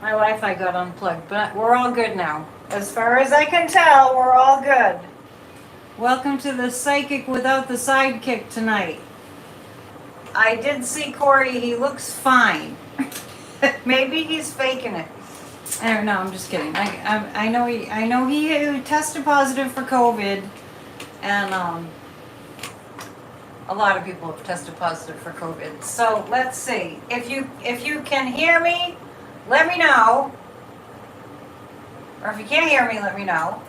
My Wi-Fi got unplugged, but we're all good now. As far as I can tell, we're all good. Welcome to the Psychic without the sidekick tonight. I did see Corey. He looks fine. Maybe he's faking it. I don't know. I'm just kidding. I know he tested positive for COVID, and a lot of people have tested positive for COVID. So let's see. If you can hear me, let me know. Or if you can't hear me, let me know.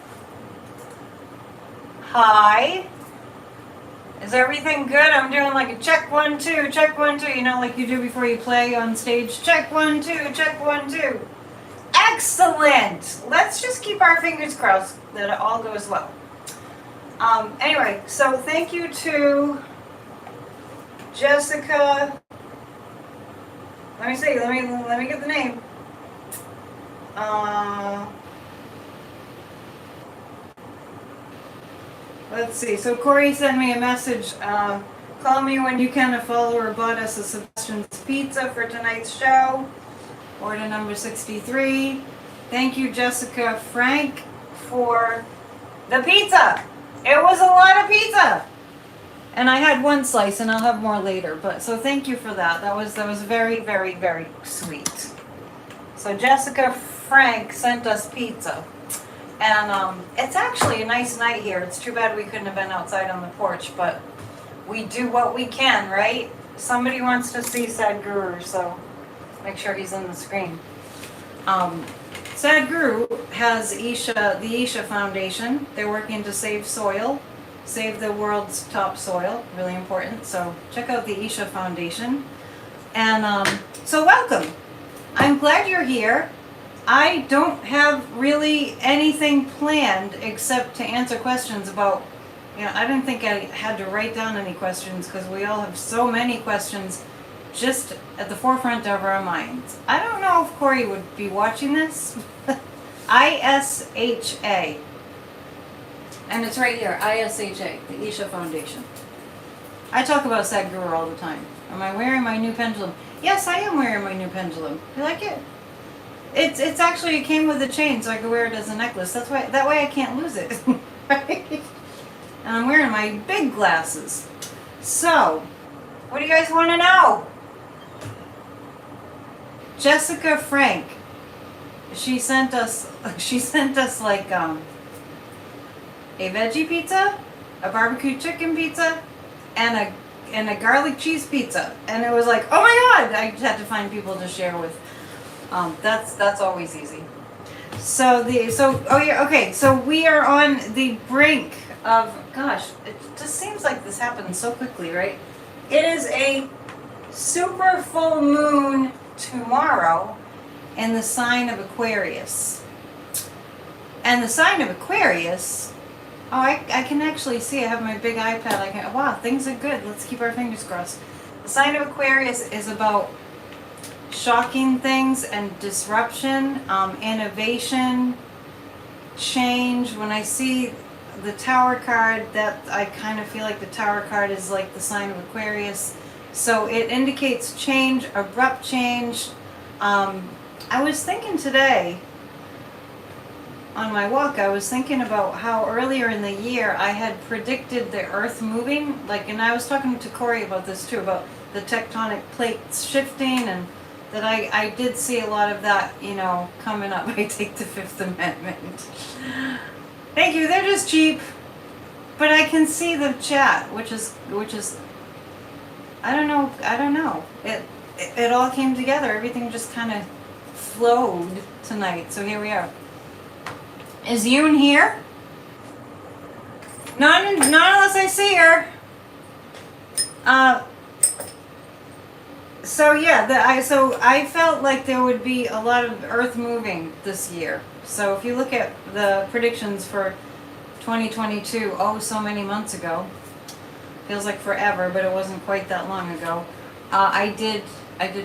Hi. Is everything good? I'm doing like a check 1 2, check 1 2. You know, like you do before you play on stage. Check 1 2, check 1 2. Excellent. Let's just keep our fingers crossed that it all goes well. Anyway, so thank you to Jessica. Let me see. Let me get the name. Let's see. So Corey sent me a message. Call me when you can. A follower bought us a Sebastian's pizza for tonight's show. Order number 63. Thank you, Jessica Frank, for the pizza. It was a lot of pizza. And I had one slice, and I'll have more later. But so thank you for that. That was very, very, very sweet. So Jessica Frank sent us pizza. And it's actually a nice night here. It's too bad we couldn't have been outside on the porch, but we do what we can, right? Somebody wants to see Sadhguru, so make sure he's in the screen. Sadhguru has the Isha Foundation. They're working to save soil, save the world's top soil. Really important. So check out the Isha Foundation. And so welcome. I'm glad you're here. I don't have really anything planned except to answer questions about, I didn't think I had to write down any questions because we all have so many questions just at the forefront of our minds. I don't know if Corey would be watching this. ISHA. And it's right here, ISHA, the Isha Foundation. I talk about Sadhguru all the time. Am I wearing my new pendulum? Yes, I am wearing my new pendulum. You like it? It's actually, it came with a chain so I could wear it as a necklace. That way I can't lose it. Right? And I'm wearing my big glasses. So, what do you guys want to know? Jessica Frank. She sent us like a veggie pizza, a barbecue chicken pizza, and a garlic cheese pizza. And it was like, oh my god! I just had to find people to share with. That's always easy. So we are on the brink of, gosh, it just seems like this happens so quickly, right? It is a super full moon tomorrow in the sign of Aquarius. And the sign of Aquarius, I can actually see, I have my big iPad, wow, things are good, let's keep our fingers crossed. The sign of Aquarius is about shocking things and disruption, innovation, change. When I see the Tower card, that I kind of feel like the Tower card is like the sign of Aquarius. So it indicates change, abrupt change. I was thinking today, on my walk, I was thinking about how earlier in the year I had predicted the Earth moving, and I was talking to Corey about this too, about the tectonic plates shifting, and that I did see a lot of that, coming up. I take the Fifth Amendment. Thank you. They're just cheap, but I can see the chat, which is I don't know. It all came together. Everything just kind of flowed tonight. So here we are. Is Yoon here? Not unless I see her. So yeah, so I felt like there would be a lot of Earth moving this year. So if you look at the predictions for 2022, so many months ago, feels like forever, but it wasn't quite that long ago. I did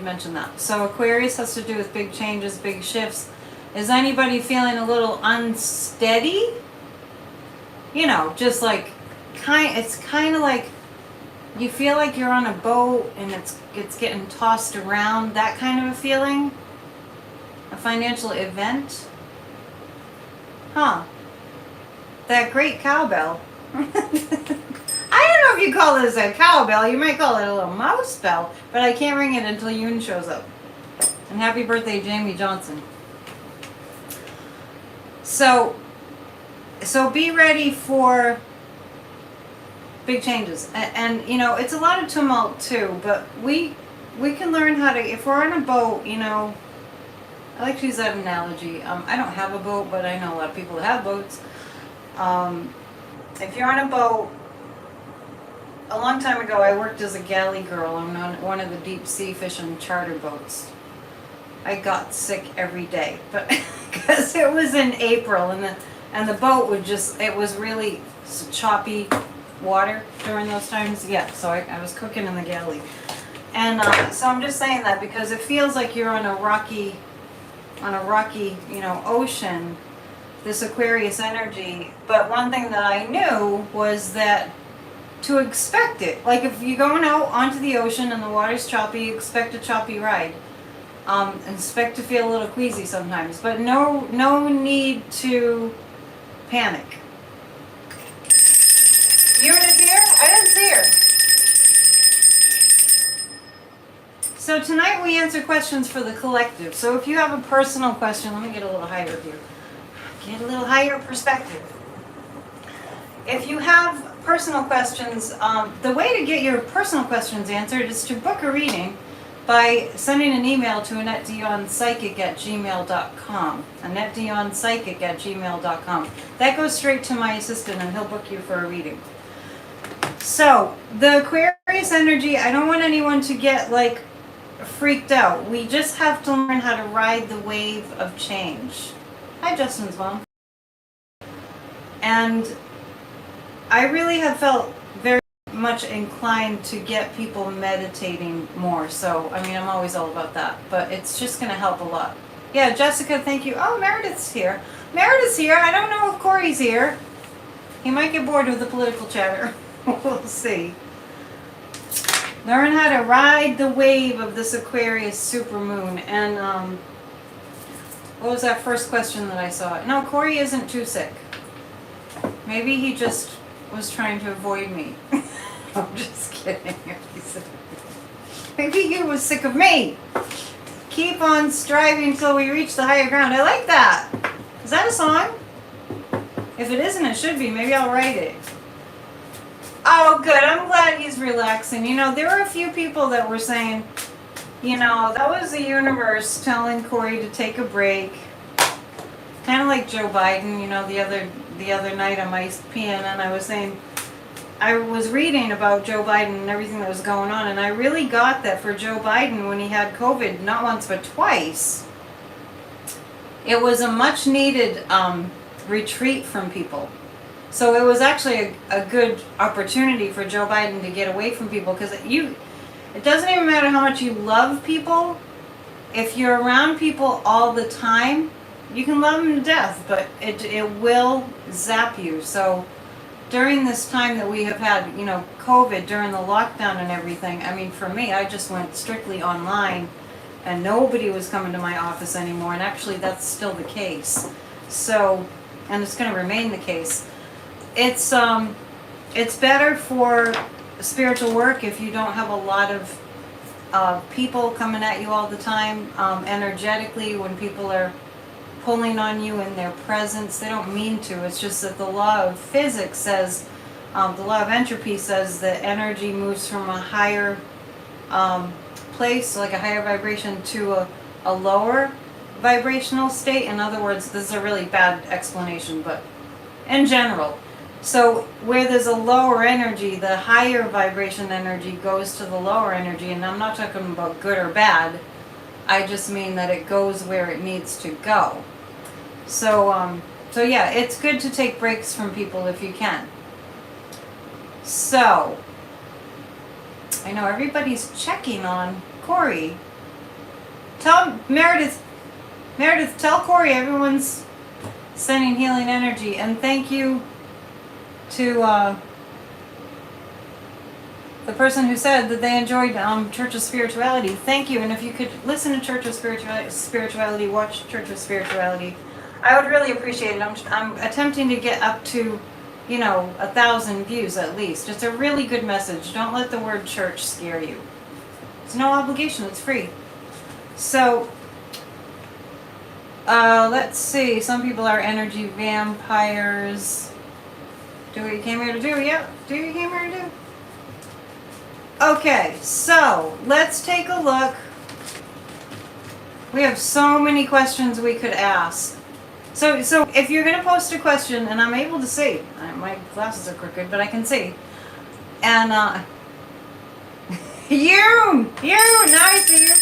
mention that. So Aquarius has to do with big changes, big shifts. Is anybody feeling a little unsteady? Just like it's kind of like you feel like you're on a boat and it's getting tossed around, that kind of a feeling. A financial event? Huh. That great cowbell. I don't know if you call this a cowbell. You might call it a little mouse bell, but I can't ring it until Yoon shows up. And happy birthday, Jamie Johnson. So be ready for big changes. And you know, it's a lot of tumult too, but we can learn how to, if we're on a boat, you know, I like to use that analogy. I don't have a boat, but I know a lot of people that have boats. If you're on a boat, a long time ago I worked as a galley girl on one of the deep sea fishing charter boats. I got sick every day, but because it was in April and the boat would just, it was really choppy water during those times. Yeah, so I was cooking in the galley. And so I'm just saying that because it feels like you're on a rocky, you know, ocean, this Aquarius energy. But one thing that I knew was that to expect it. Like if you're going out onto the ocean and the water's choppy, expect a choppy ride. Expect to feel a little queasy sometimes, but no need to panic. Eunice here? I didn't see her. So tonight we answer questions for the collective. So if you have a personal question, let me get a little higher here. Get a little higher perspective. If you have personal questions, the way to get your personal questions answered is to book a reading by sending an email to AnnetteDionPsychic@gmail.com. AnnetteDionPsychic@gmail.com. That goes straight to my assistant and he'll book you for a reading. So, the Aquarius energy, I don't want anyone to get like freaked out. We just have to learn how to ride the wave of change. Hi, Justin's mom. And I really have felt very much inclined to get people meditating more. So, I mean, I'm always all about that, but it's just going to help a lot. Yeah, Jessica, thank you. Oh, Meredith's here. Meredith's here. I don't know if Corey's here. He might get bored with the political chatter. We'll see. Learn how to ride the wave of this Aquarius supermoon. And what was that first question that I saw? No, Corey isn't too sick. Maybe he just was trying to avoid me. I'm just kidding. Maybe he was sick of me. Keep on striving till we reach the higher ground. I like that. Is that a song? If it isn't, it should be. Maybe I'll write it. Oh, good. I'm glad he's relaxing. You know, there were a few people that were saying, you know, that was the universe telling Corey to take a break. Kind of like Joe Biden. You know, the other night on my PNN, I was saying, I was reading about Joe Biden and everything that was going on, and I really got that for Joe Biden when he had COVID, not once but twice. It was a much needed retreat from people. So it was actually a good opportunity for Joe Biden to get away from people, because it doesn't even matter how much you love people. If you're around people all the time, you can love them to death, but it will zap you. So during this time that we have had, you know, COVID, during the lockdown and everything, I mean, for me, I just went strictly online and nobody was coming to my office anymore. And actually that's still the case. So, and it's going to remain the case. It's better for spiritual work if you don't have a lot of people coming at you all the time, energetically, when people are pulling on you in their presence. They don't mean to. It's just that the law of physics says, the law of entropy says that energy moves from a higher place, like a higher vibration, to a lower vibrational state. In other words, this is a really bad explanation, but in general. So where there's a lower energy, the higher vibration energy goes to the lower energy. And I'm not talking about good or bad. I just mean that it goes where it needs to go. So yeah, it's good to take breaks from people if you can. So, I know everybody's checking on Corey. Tell Meredith, tell Corey everyone's sending healing energy. And thank you to the person who said that they enjoyed Church of Spirituality. Thank you. And if you could listen to Church of Spirituality, watch Church of Spirituality, I would really appreciate it. I'm attempting to get up to, 1,000 views at least. It's a really good message. Don't let the word church scare you. It's no obligation. It's free. So, let's see. Some people are energy vampires. Do what you came here to do. Yeah, do what you came here to do. Okay, so let's take a look. We have so many questions we could ask. So if you're going to post a question, and I'm able to see, my glasses are crooked, but I can see. And, you, now I see you.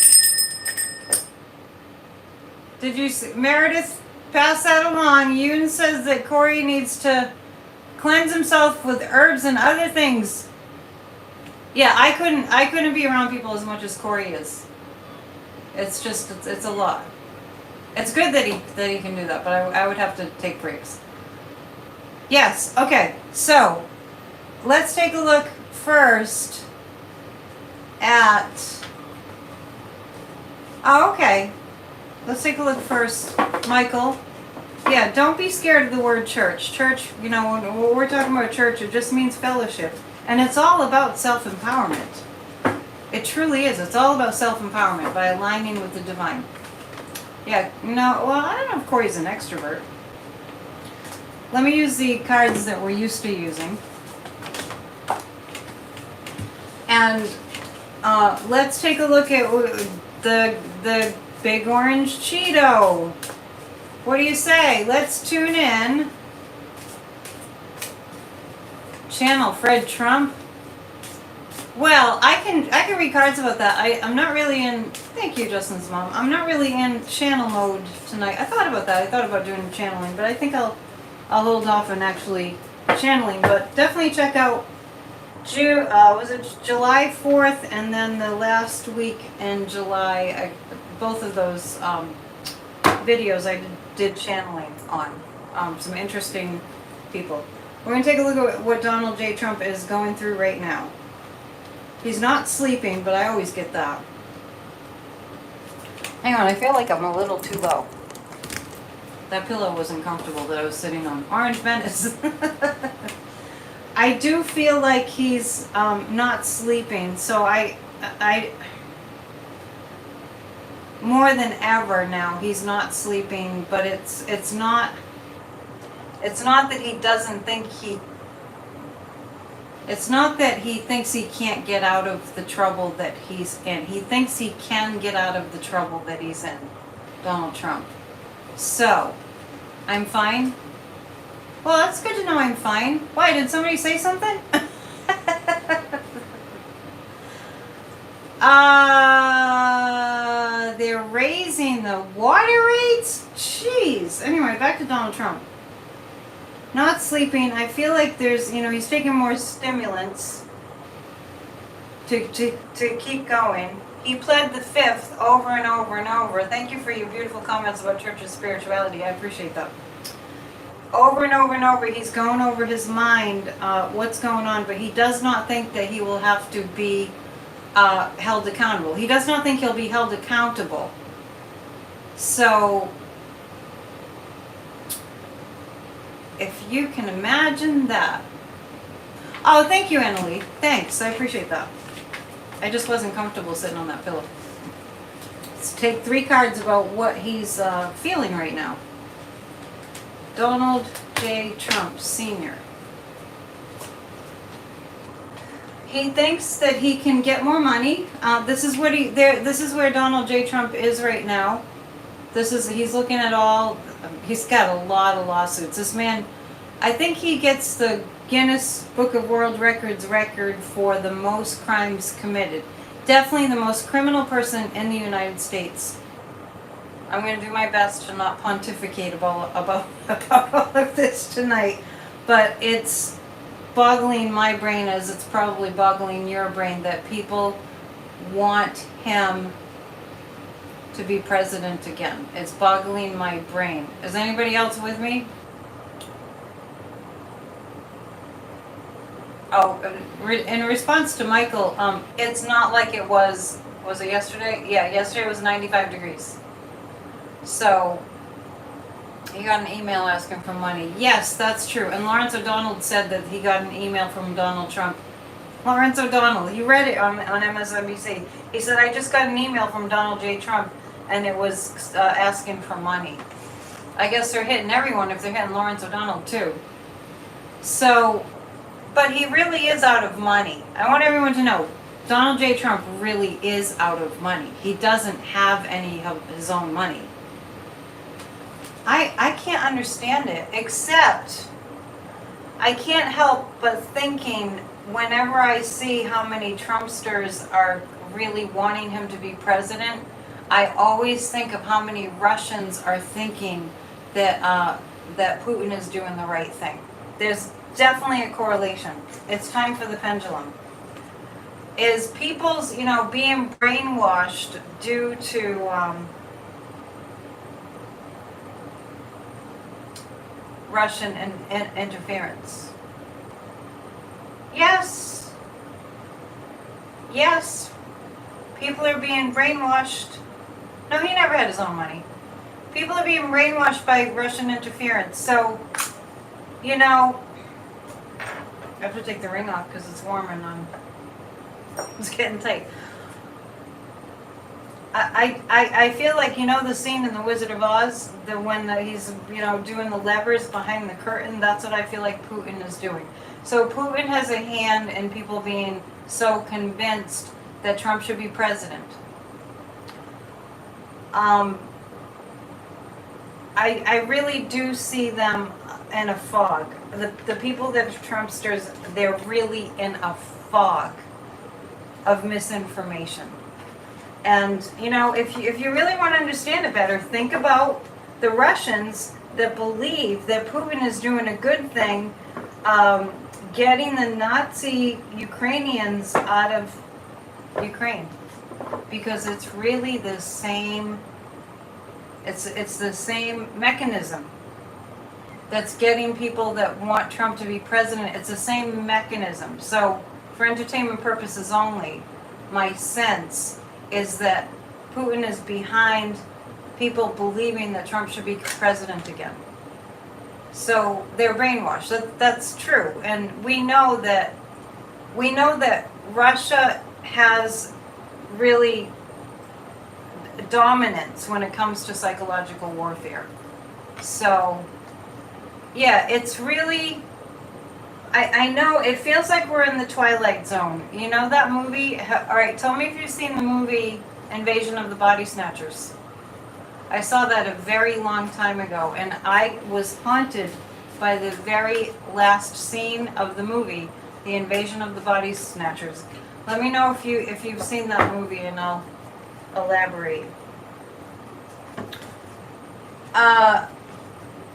Did you see, Meredith, pass that along. Yoon says that Corey needs to cleanse himself with herbs and other things. Yeah, I couldn't be around people as much as Corey is. It's just, it's a lot. It's good that he can do that, but I would have to take breaks. Yes, okay, so let's take a look first at, okay, let's take a look first, Michael. Yeah, don't be scared of the word church. Church, when we're talking about church, it just means fellowship. And it's all about self-empowerment. It truly is. It's all about self-empowerment by aligning with the divine. Yeah, well, I don't know if Corey's an extrovert. Let me use the cards that we're used to using. And let's take a look at the big orange Cheeto. What do you say? Let's tune in. Channel Fred Trump. Well, I can read cards about that. I'm not really in. Thank you, Justin's mom. I'm not really in channel mode tonight. I thought about that. I thought about doing channeling, but I think I'll hold off on actually channeling. But definitely check out. Was it July 4th and then the last week in July? Both of those videos I did channeling on some interesting people. We're going to take a look at what Donald J. Trump is going through right now. He's not sleeping, but I always get that. Hang on, I feel like I'm a little too low. That pillow wasn't comfortable that I was sitting on. Orange Menace. I do feel like he's not sleeping, so I more than ever now, he's not sleeping, but it's not that he doesn't think it's not that he thinks he can't get out of the trouble that he's in. He thinks he can get out of the trouble that he's in, Donald Trump. So, I'm fine. Well, that's good to know I'm fine. Why, did somebody say something? They're raising the water rates? Jeez. Anyway, back to Donald Trump. Not sleeping. I feel like there's, he's taking more stimulants to keep going. He pled the fifth over and over and over. Thank you for your beautiful comments about Church of Spirituality. I appreciate that. Over and over and over, he's going over his mind what's going on, but he does not think that he will have to be held accountable. He does not think he'll be held accountable. So, if you can imagine that. Oh, thank you, Annalie. Thanks, I appreciate that. I just wasn't comfortable sitting on that pillow. Let's take 3 cards about what he's feeling right now. Donald J. Trump Sr. He thinks that he can get more money. This is where Donald J. Trump is right now. He's looking at all. He's got a lot of lawsuits. This man, I think he gets the Guinness Book of World Records record for the most crimes committed. Definitely the most criminal person in the United States. I'm going to do my best to not pontificate about all of this tonight, but it's boggling my brain as it's probably boggling your brain that people want him to be president again. It's boggling my brain. Is anybody else with me? Oh, in response to Michael, it's not like it was it yesterday? Yeah, yesterday was 95 degrees. So, he got an email asking for money. Yes, that's true. And Lawrence O'Donnell said that he got an email from Donald Trump. Lawrence O'Donnell, you read it on MSNBC. He said, I just got an email from Donald J. Trump, and it was asking for money. I guess they're hitting everyone if they're hitting Lawrence O'Donnell, too. So, but he really is out of money. I want everyone to know, Donald J. Trump really is out of money. He doesn't have any of his own money. I can't understand it, except I can't help but thinking whenever I see how many Trumpsters are really wanting him to be president, I always think of how many Russians are thinking that that Putin is doing the right thing. There's definitely a correlation. It's time for the pendulum. Is people's, being brainwashed due to Russian interference? Yes. Yes. People are being brainwashed. No, he never had his own money. People are being brainwashed by Russian interference. So, I have to take the ring off because it's warm and it's getting tight. I feel like, the scene in The Wizard of Oz, when he's, doing the levers behind the curtain, that's what I feel like Putin is doing. So Putin has a hand in people being so convinced that Trump should be president. I really do see them in a fog. The people that are Trumpsters, they're really in a fog of misinformation. And, if you really want to understand it better, think about the Russians that believe that Putin is doing a good thing, getting the Nazi Ukrainians out of Ukraine. Because it's really the same, it's the same mechanism that's getting people that want Trump to be president. It's the same mechanism. So, for entertainment purposes only, my sense is that Putin is behind people believing that Trump should be president again. So they're brainwashed. That's true. And we know that Russia has really dominance when it comes to psychological warfare. So yeah, it's really, I know it feels like we're in the Twilight Zone. You know that movie? All right, tell me if you've seen the movie Invasion of the Body Snatchers. I saw that a very long time ago, and I was haunted by the very last scene of the movie, The Invasion of the Body Snatchers. Let me know if you've seen that movie, and I'll elaborate.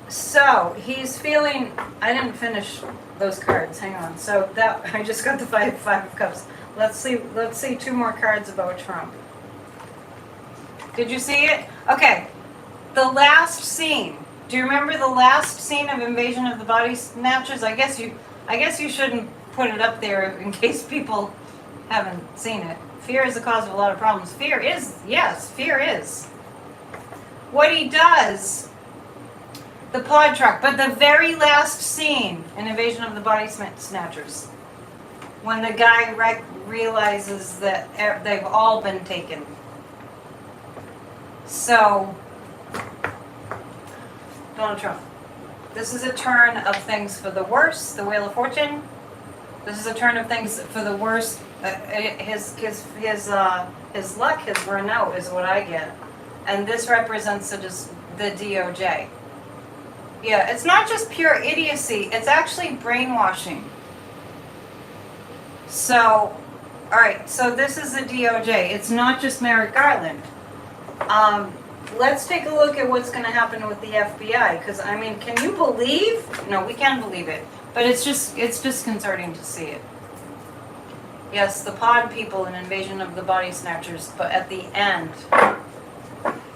So he's feeling. I didn't finish those cards. Hang on. So that I just got the five of cups. Let's see 2 more cards about Trump. Did you see it? Okay. The last scene. Do you remember the last scene of Invasion of the Body Snatchers? I guess you shouldn't put it up there in case people haven't seen it. Fear is the cause of a lot of problems. Fear is. What he does, the pod truck, but the very last scene in Invasion of the Body Snatchers, when the guy realizes that they've all been taken. So, Donald Trump. This is a turn of things for the worse, the Wheel of Fortune. This is a turn of things for the worse. His luck, his run out is what I get. And this represents the DOJ. Yeah, it's not just pure idiocy, it's actually brainwashing. So, alright, so this is the DOJ. It's not just Merrick Garland. Let's take a look at what's going to happen with the FBI, because, I mean, can you believe? No, we can believe it, but it's disconcerting to see it. Yes, the pod people in Invasion of the Body Snatchers, but at the end,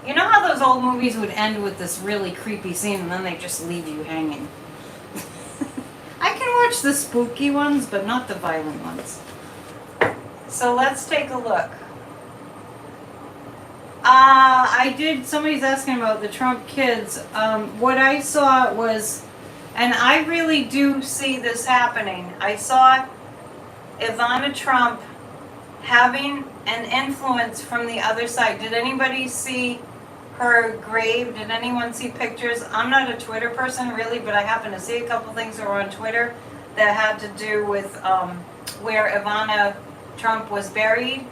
you know how those old movies would end with this really creepy scene and then they just leave you hanging? I can watch the spooky ones, but not the violent ones. So let's take a look. Somebody's asking about the Trump kids. What I saw was, and I really do see this happening, I saw Ivana Trump having an influence from the other side. Did anybody see her grave? Did anyone see pictures? I'm not a Twitter person really, but I happened to see a couple things that were on Twitter that had to do with where Ivana Trump was buried.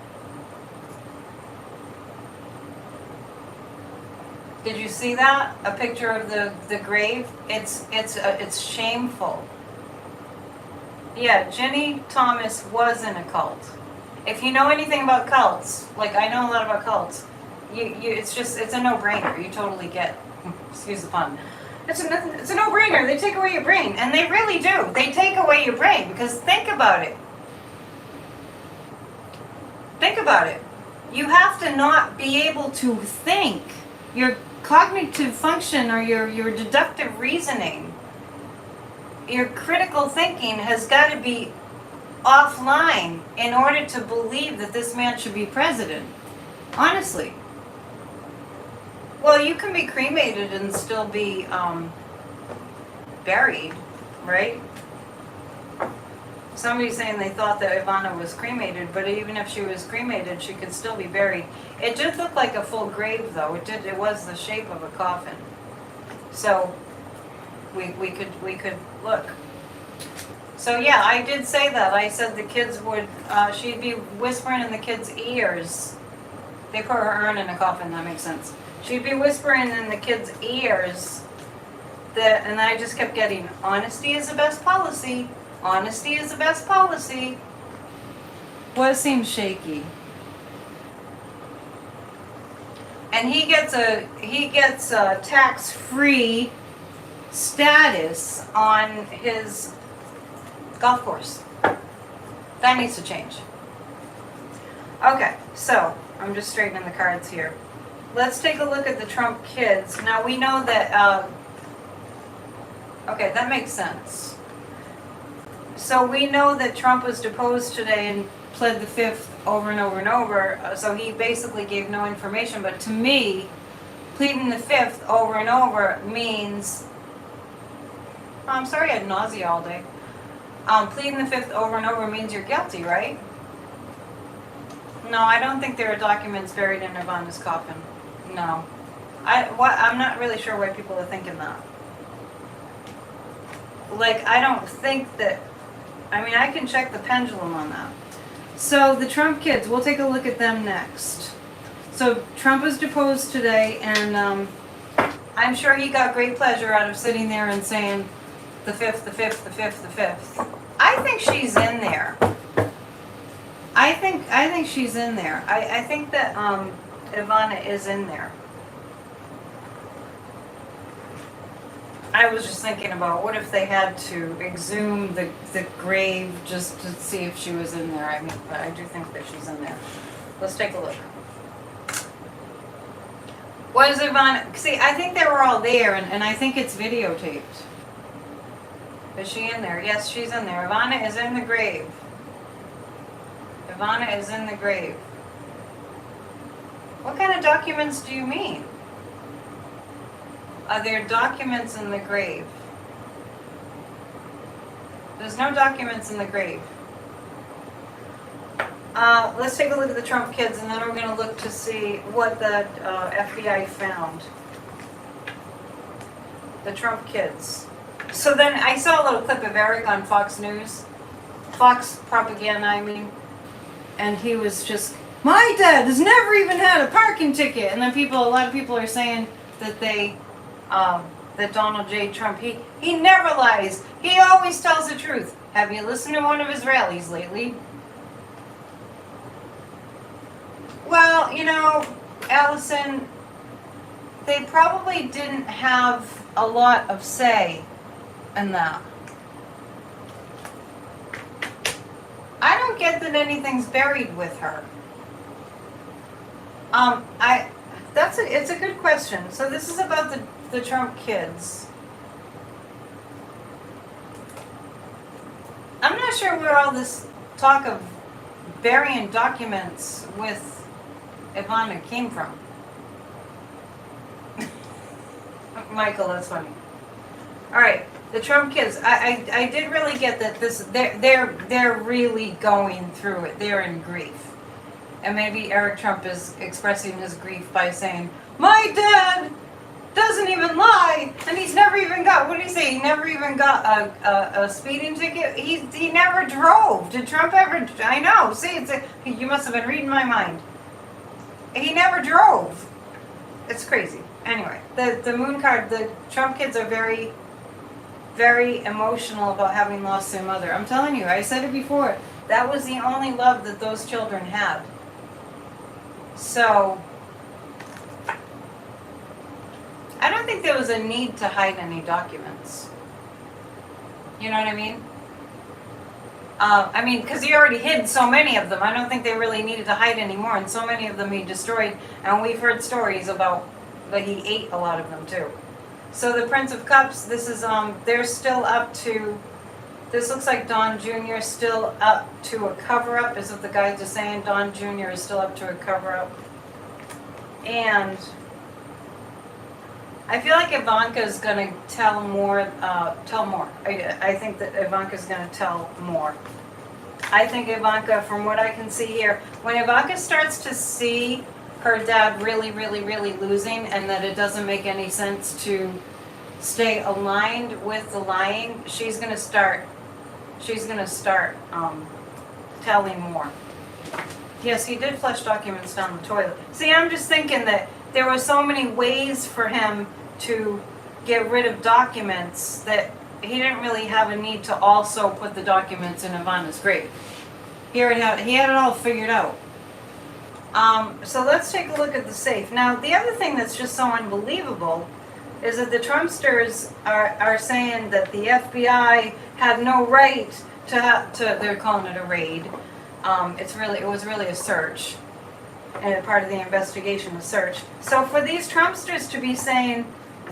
Did you see that? A picture of the grave? It's shameful. Yeah, Ginny Thomas was in a cult. If you know anything about cults, like I know a lot about cults, it's a no-brainer. You totally get, excuse the pun. It's a no-brainer. They take away your brain, and they really do. They take away your brain because think about it. Think about it. You have to not be able to think. Your cognitive function or your deductive reasoning, your critical thinking has got to be offline in order to believe that this man should be president. Honestly. Well, you can be cremated and still be buried, right? Somebody's saying they thought that Ivana was cremated, but even if she was cremated, she could still be buried. It did look like a full grave, though. It was the shape of a coffin. So we could look. So yeah, I did say that. I said the kids would. She'd be whispering in the kids' ears. They put her urn in a coffin. That makes sense. She'd be whispering in the kids' ears that, and I just kept getting, honesty is the best policy. Honesty is the best policy. What seems shaky? And he gets a tax-free status on his golf course. That needs to change. Okay, so I'm just straightening the cards here. Let's take a look at the Trump kids. Now we know that. Okay, that makes sense. So we know that Trump was deposed today and pled the fifth over and over and over. So he basically gave no information. But to me, pleading the fifth over and over means... Oh, I'm sorry I had nausea all day. Pleading the fifth over and over means you're guilty, right? No, I don't think there are documents buried in Ivana's coffin. No. I'm not really sure why people are thinking that. Like, I don't think that... I mean, I can check the pendulum on that. So the Trump kids, we'll take a look at them next. So Trump was deposed today, and I'm sure he got great pleasure out of sitting there and saying, the fifth, the fifth, the fifth, the fifth. I think she's in there. I think she's in there. I think that Ivana is in there. I was just thinking about what if they had to exhume the grave just to see if she was in there. I mean, but I do think that she's in there. Let's take a look. Was Ivana... See, I think they were all there, and I think it's videotaped. Is she in there? Yes, she's in there. Ivana is in the grave. Ivana is in the grave. What kind of documents do you mean? Are there documents in the grave? There's no documents in the grave. Let's take a look at the Trump kids, and then we're going to look to see what the FBI found. The Trump kids. So then I saw a little clip of Eric on Fox News. Fox Propaganda, I mean. And he was just, my dad has never even had a parking ticket. And then a lot of people are saying that that Donald J. Trump, he never lies. He always tells the truth. Have you listened to one of his rallies lately? Well, you know, Allison, they probably didn't have a lot of say in that. I don't get that anything's buried with her. It's a good question. So this is about the Trump kids. not sure where all this talk of burying documents with Ivana came from. Michael, that's funny. All right, the Trump kids. I did really get that they're really going through it. They're in grief, and maybe Eric Trump is expressing his grief by saying, "My dad doesn't even lie, and he's never even got, what did he say? He never even got a speeding ticket. He never drove. Did Trump ever? I know. See, you must have been reading my mind. He never drove. It's crazy. Anyway, the moon card. The Trump kids are very, very emotional about having lost their mother. I'm telling you, I said it before. That was the only love that those children had. So I don't think there was a need to hide any documents. You know what I mean? Because he already hid so many of them. I don't think they really needed to hide anymore. And so many of them he destroyed. And we've heard stories about that he ate a lot of them too. So the Prince of Cups, this is, they're still up to, this looks like Don Jr. is still up to a cover-up. Is what the guys are saying. Don Jr. is still up to a cover-up. And I feel like Ivanka's going to tell more. I think that Ivanka's going to tell more. I think Ivanka, from what I can see here, when Ivanka starts to see her dad really, really, really losing, and that it doesn't make any sense to stay aligned with the lying, she's going to start telling more. Yes, he did flush documents down the toilet. See, I'm just thinking that there were so many ways for him to get rid of documents that he didn't really have a need to also put the documents in Ivana's grave. He had it all figured out. So let's take a look at the safe. Now, the other thing that's just so unbelievable is that the Trumpsters are saying that the FBI had no right to they're calling it a raid. It was really a search, and part of the investigation, a search. So for these Trumpsters to be saying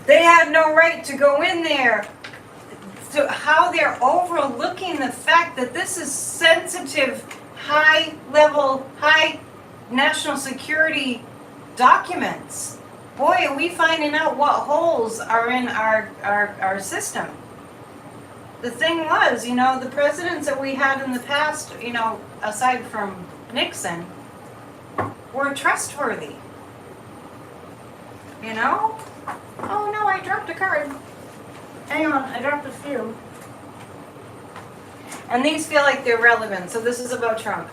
they had no right to go in there, so how they're overlooking the fact that this is sensitive, high national security documents. Boy, are we finding out what holes are in our system. The thing was, the presidents that we had in the past, aside from Nixon, were trustworthy. Oh no, I dropped a card. Hang on, I dropped a few. And these feel like they're relevant. So this is about Trump.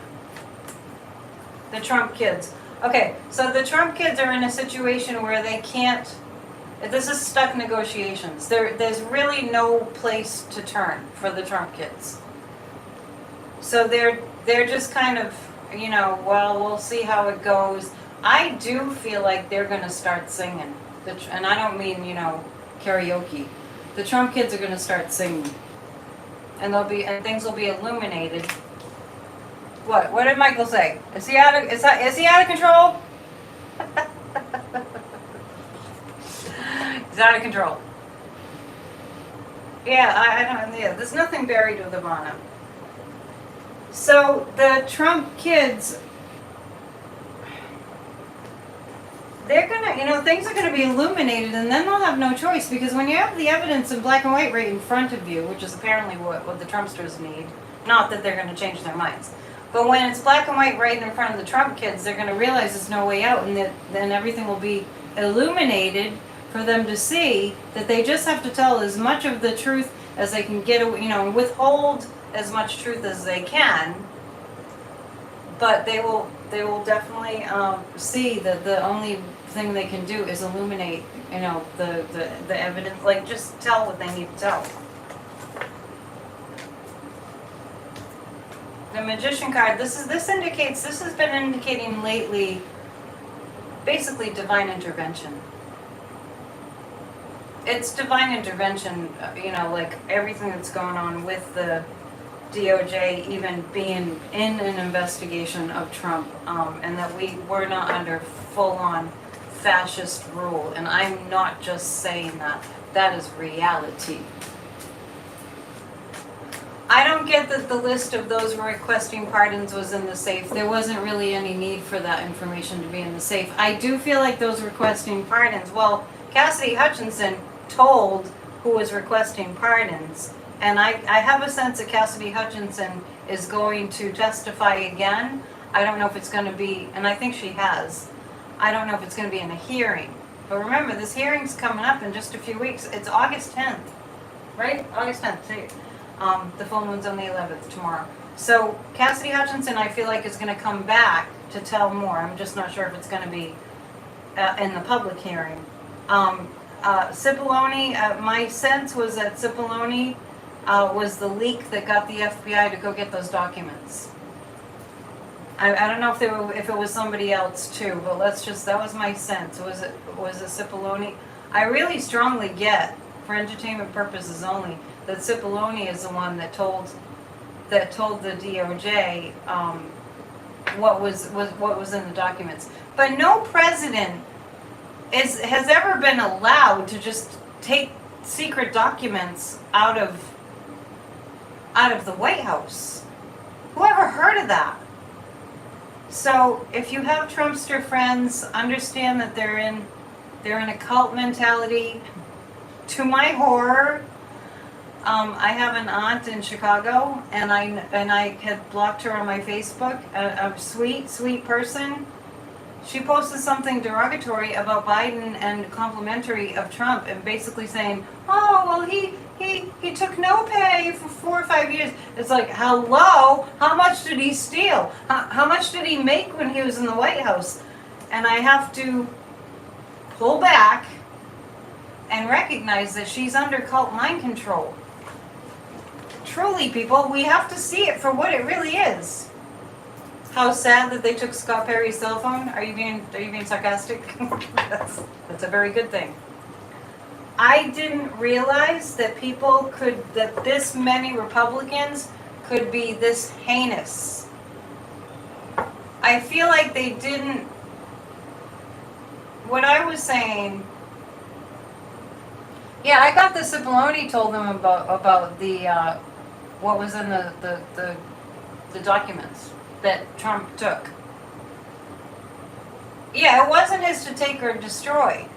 The Trump kids. Okay, so the Trump kids are in a situation where they can't, this is stuck negotiations. There's really no place to turn for the Trump kids. So they're just kind of, well, we'll see how it goes. I do feel like they're going to start singing. And I don't mean, karaoke. The Trump kids are going to start singing. And things will be illuminated. What did Michael say? Is he out of control? He's out of control. Yeah, I don't. Yeah, there's nothing buried with Ivana. So the Trump kids, they're gonna, things are gonna be illuminated, and then they'll have no choice, because when you have the evidence in black and white right in front of you, which is apparently what the Trumpsters need, not that they're gonna change their minds. But when it's black and white right in front of the Trump kids, they're going to realize there's no way out, and that then everything will be illuminated for them to see that they just have to tell as much of the truth as they can get, withhold as much truth as they can. But they will definitely see that the only thing they can do is illuminate, the evidence, like just tell what they need to tell. The Magician card, this has been indicating lately, basically divine intervention. It's divine intervention, like everything that's going on with the DOJ even being in an investigation of Trump, and that we're not under full-on fascist rule. And I'm not just saying that. That is reality. I don't get that the list of those requesting pardons was in the safe. There wasn't really any need for that information to be in the safe. I do feel like those requesting pardons, well, Cassidy Hutchinson told who was requesting pardons, and I have a sense that Cassidy Hutchinson is going to testify again. I don't know if it's going to be, and I think she has, I don't know if it's going to be in a hearing. But remember, this hearing's coming up in just a few weeks. It's August 10th, right? August 10th, see. The full moon's on the 11th tomorrow. So Cassidy Hutchinson, I feel like, is going to come back to tell more. I'm just not sure if it's going to be in the public hearing. Cipollone, my sense was that Cipollone was the leak that got the FBI to go get those documents. I don't know if it was somebody else too, but that was my sense. Was it Cipollone? I really strongly get, for entertainment purposes only, that Cipollone is the one that told the DOJ what was in the documents. But no president has ever been allowed to just take secret documents out of the White House. Who ever heard of that? So if you have Trumpster friends, understand that they're in a cult mentality. To my horror, I have an aunt in Chicago, and I had blocked her on my Facebook. A sweet person. She posted something derogatory about Biden and complimentary of Trump, and basically saying, "Oh, well, he took no pay for 4 or 5 years." It's like, hello, how much did he steal? How much did he make when he was in the White House? And I have to pull back and recognize that she's under cult mind control. Truly, people, we have to see it for what it really is. How sad that they took Scott Perry's cell phone. Are you being sarcastic? That's a very good thing. I didn't realize that that this many Republicans could be this heinous. I feel like they didn't. What I was saying. Yeah, I got the Cipollone told them about the what was in the documents that Trump took. Yeah, it wasn't his to take or destroy.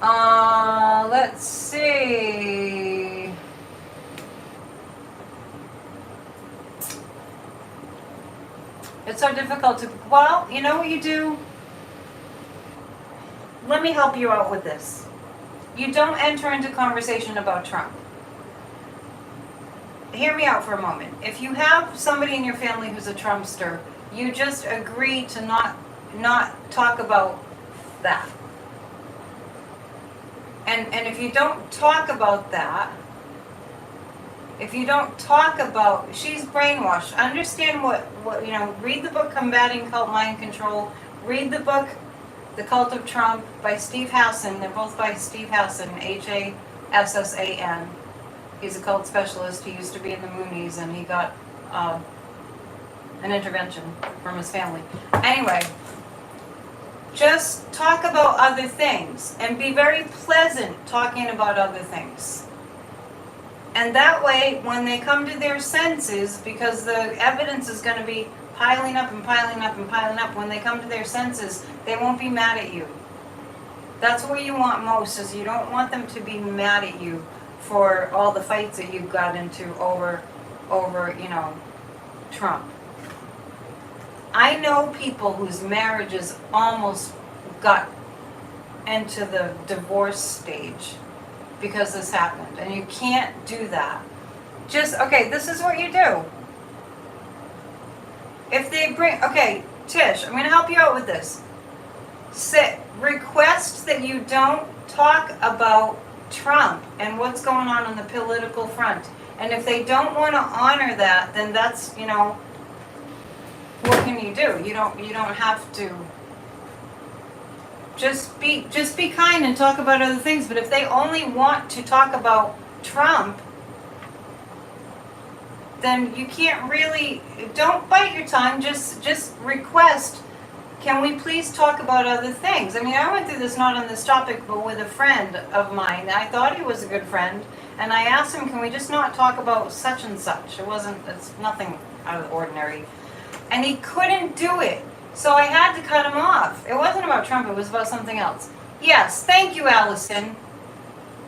Let's see. It's so difficult to, well, you know what you do? Let me help you out with this. You don't enter into conversation about Trump. Hear me out for a moment. If you have somebody in your family who's a Trumpster, you just agree to not talk about that. And if you don't talk about that, she's brainwashed. Understand what read the book Combating Cult Mind Control. Read the book The Cult of Trump by Steve Hassan. They're both by Steve Hassan, Hassan. He's a cult specialist. He used to be in the Moonies, and he got an intervention from his family. Anyway, just talk about other things and be very pleasant talking about other things. And that way, when they come to their senses, because the evidence is going to be piling up and piling up and piling up, when they come to their senses, they won't be mad at you. That's what you want most, is you don't want them to be mad at you for all the fights that you got into over Trump. I know people whose marriages almost got into the divorce stage because this happened, and you can't do that. This is what you do. If they Tish, I'm going to help you out with this. Request that you don't talk about Trump and what's going on the political front. And if they don't want to honor that, then that's, what can you do? You don't have to. Just be kind and talk about other things. But if they only want to talk about Trump, then you can't really, don't bite your tongue. Just request, can we please talk about other things? I mean, I went through this not on this topic, but with a friend of mine. I thought he was a good friend, and I asked him, can we just not talk about such and such? It's nothing out of the ordinary. And he couldn't do it. So I had to cut him off. It wasn't about Trump, it was about something else. Yes, thank you, Allison.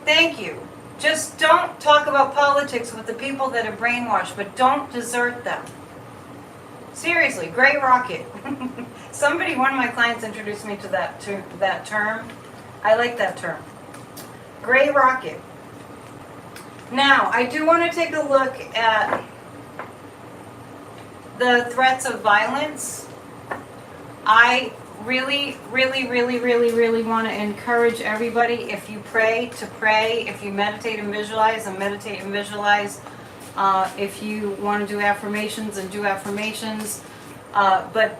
Thank you. Just don't talk about politics with the people that are brainwashed, but don't desert them. Seriously, gray rocket. One of my clients introduced me to that term. I like that term. Gray rocket. Now, I do want to take a look at the threats of violence. I really want to encourage everybody, if you pray, to pray. If you meditate and visualize, then meditate and visualize. If you want to do affirmations, and do affirmations. But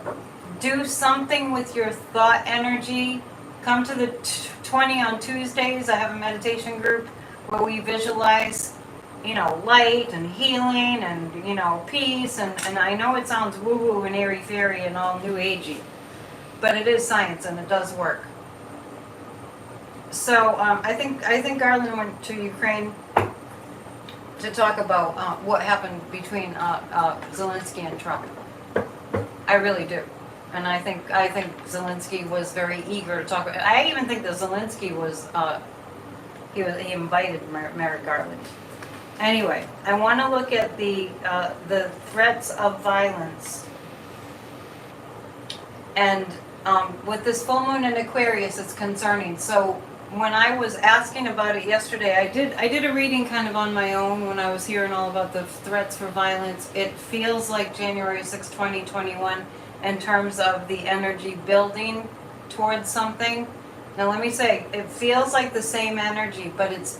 do something with your thought energy. Come to the 20 on Tuesdays. I have a meditation group where we visualize, light and healing and, peace. And I know it sounds woo-woo and airy-fairy and all new agey, but it is science and it does work. So I think Garland went to Ukraine to talk about what happened between Zelensky and Trump. I really do. And I think Zelensky was very eager to talk about. I even think that Zelensky he invited Merrick Garland. Anyway, I want to look at the threats of violence. And with this full moon in Aquarius, it's concerning. So when I was asking about it yesterday, I did a reading kind of on my own when I was hearing all about the threats for violence. It feels like January 6, 2021 in terms of the energy building towards something. Now let me say, it feels like the same energy, but it's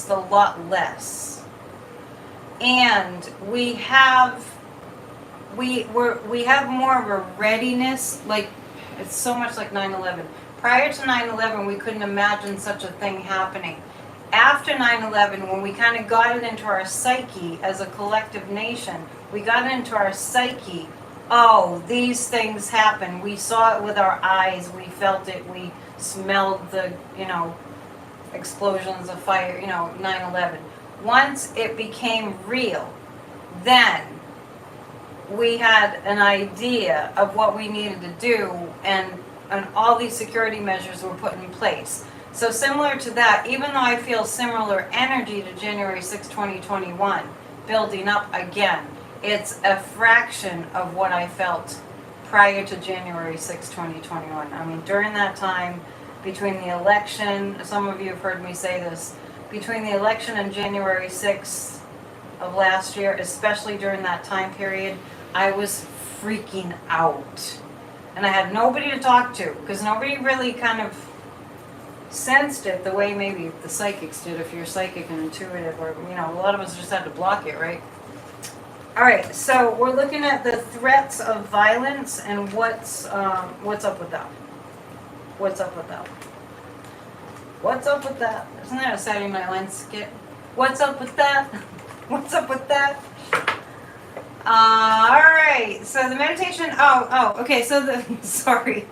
a lot less. And we have more of a readiness, like it's so much like 9/11. Prior to 9/11, we couldn't imagine such a thing happening. After 9/11, when we kind of got it into our psyche as a collective nation, we got into our psyche, oh, these things happen. We saw it with our eyes, we felt it, we smelled the, explosions of fire, 9/11. Once it became real, then we had an idea of what we needed to do, and all these security measures were put in place. So similar to that, even though I feel similar energy to January 6, 2021, building up again, it's a fraction of what I felt prior to January 6, 2021. I mean, during that time, between the election, some of you have heard me say this, between the election and January 6th of last year, especially during that time period, I was freaking out. And I had nobody to talk to, because nobody really kind of sensed it the way maybe the psychics did, if you're psychic and intuitive, or, a lot of us just had to block it, right? All right, so we're looking at the threats of violence and what's up with that. What's up with that? What's up with that? Isn't that a Saturday Night Live skit? What's up with that? What's up with that? All right, so the meditation, okay, so sorry,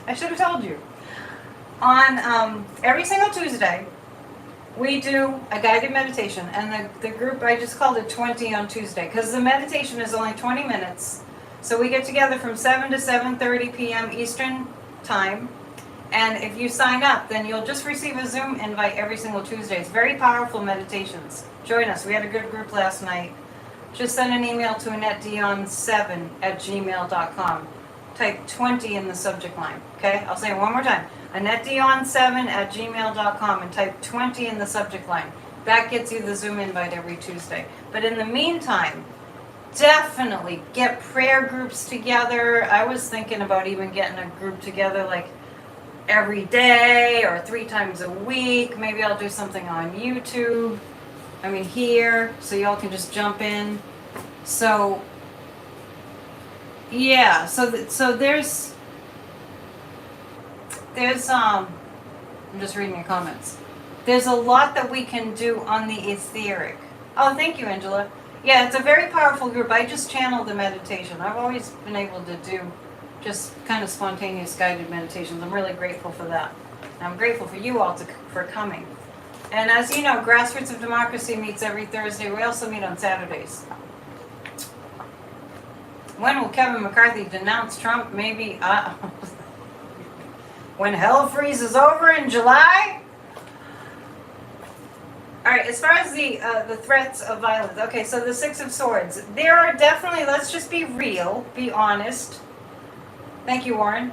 I should have told you. On every single Tuesday, we do a guided meditation, and the group, I just called it 20 on Tuesday, because the meditation is only 20 minutes, so we get together from 7 to 7:30 p.m. Eastern Time, and if you sign up, then you'll just receive a Zoom invite every single Tuesday. It's very powerful meditations. Join us. We had a good group last night. Just send an email to AnnetteDion7@gmail.com. Type 20 in the subject line, okay? I'll say it one more time. AnnetteDion7@gmail.com, and type 20 in the subject line. That gets you the Zoom invite every Tuesday. But in the meantime, definitely get prayer groups together. I was thinking about even getting a group together like every day or 3 times a week. Maybe I'll do something on YouTube. Here, so y'all can just jump in. So, yeah, so there's I'm just reading your comments. There's a lot that we can do on the etheric. Oh, thank you, Angela. Yeah, it's a very powerful group. I just channeled the meditation. I've always been able to just kind of spontaneous guided meditations. I'm really grateful for that. I'm grateful for you all for coming. And as you know, Grassroots of Democracy meets every Thursday. We also meet on Saturdays. When will Kevin McCarthy denounce Trump? Maybe when hell freezes over in July? All right, as far as the threats of violence, okay, so the Six of Swords. There are definitely, let's just be real, be honest. Thank you, Warren.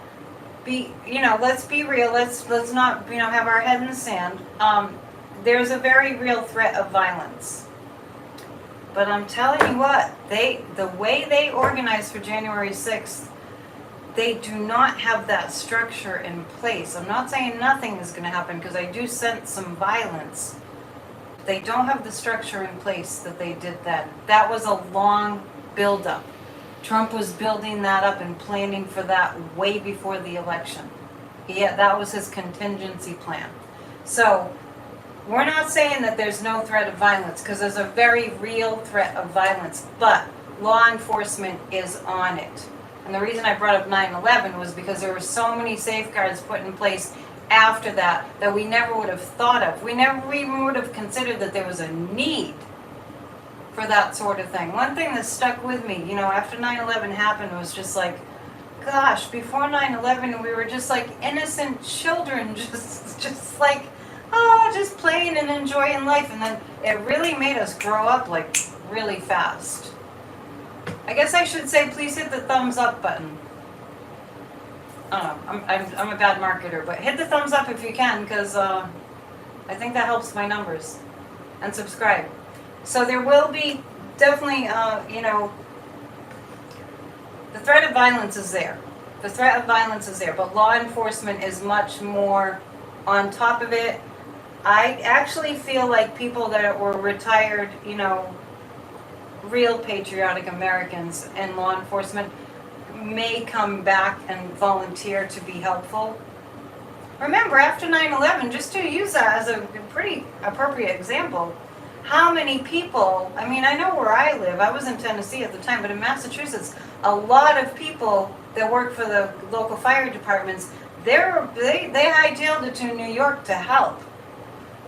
Let's be real. Let's not, have our head in the sand. There's a very real threat of violence. But I'm telling you what, the way they organized for January 6th, they do not have that structure in place. I'm not saying nothing is going to happen, because I do sense some violence. They don't have the structure in place that they did then. That was a long buildup. Trump was building that up and planning for that way before the election. That was his contingency plan. So we're not saying that there's no threat of violence, because there's a very real threat of violence, but law enforcement is on it. And the reason I brought up 9/11 was because there were so many safeguards put in place after that we never would have thought of. We never even would have considered that there was a need for that sort of thing. One thing that stuck with me, after 9/11 happened, was just like, gosh, before 9/11 we were just like innocent children, just like, just playing and enjoying life. And then it really made us grow up like really fast. I guess I should say, please hit the thumbs up button. I don't know, I'm a bad marketer, but hit the thumbs up if you can, because I think that helps my numbers. And subscribe. So there will be definitely, the threat of violence is there. The threat of violence is there, but law enforcement is much more on top of it. I actually feel like people that were retired, real patriotic Americans in law enforcement may come back and volunteer to be helpful. Remember, after 9/11, just to use that as a pretty appropriate example, how many people, I know where I live, I was in Tennessee at the time, but in Massachusetts, a lot of people that work for the local fire departments, they hightailed it to New York to help.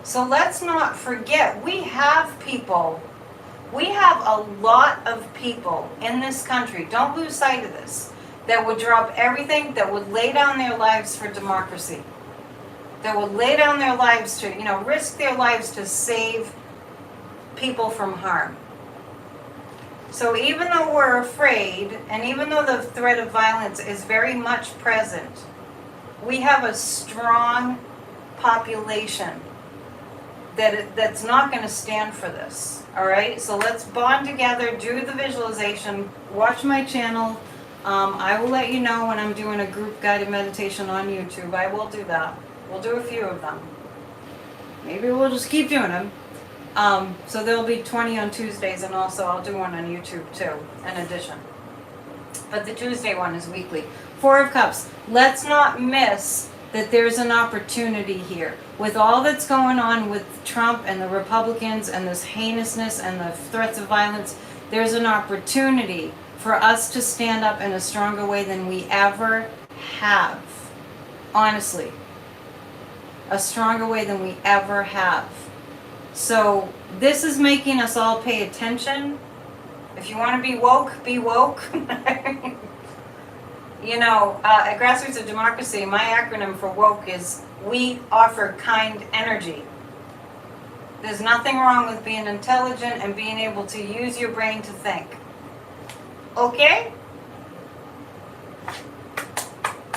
So let's not forget, we have a lot of people in this country, don't lose sight of this, that would drop everything, that would lay down their lives for democracy, that would lay down their lives to, risk their lives to save people from harm. So even though we're afraid, and even though the threat of violence is very much present, we have a strong population that's not going to stand for this. All right, so let's bond together, do the visualization, watch my channel. I will let you know when I'm doing a group guided meditation on YouTube. I will do that. We'll do a few of them. Maybe we'll just keep doing them. So there'll be 20 on Tuesdays, and also I'll do one on YouTube too, in addition. But the Tuesday one is weekly. Four of Cups. Let's not miss that there's an opportunity here. With all that's going on with Trump and the Republicans and this heinousness and the threats of violence, there's an opportunity for us to stand up in a stronger way than we ever have. Honestly. A stronger way than we ever have. So this is making us all pay attention. If you want to be woke, be woke. At Grassroots of Democracy, my acronym for woke is we offer kind energy. There's nothing wrong with being intelligent and being able to use your brain to think. Okay?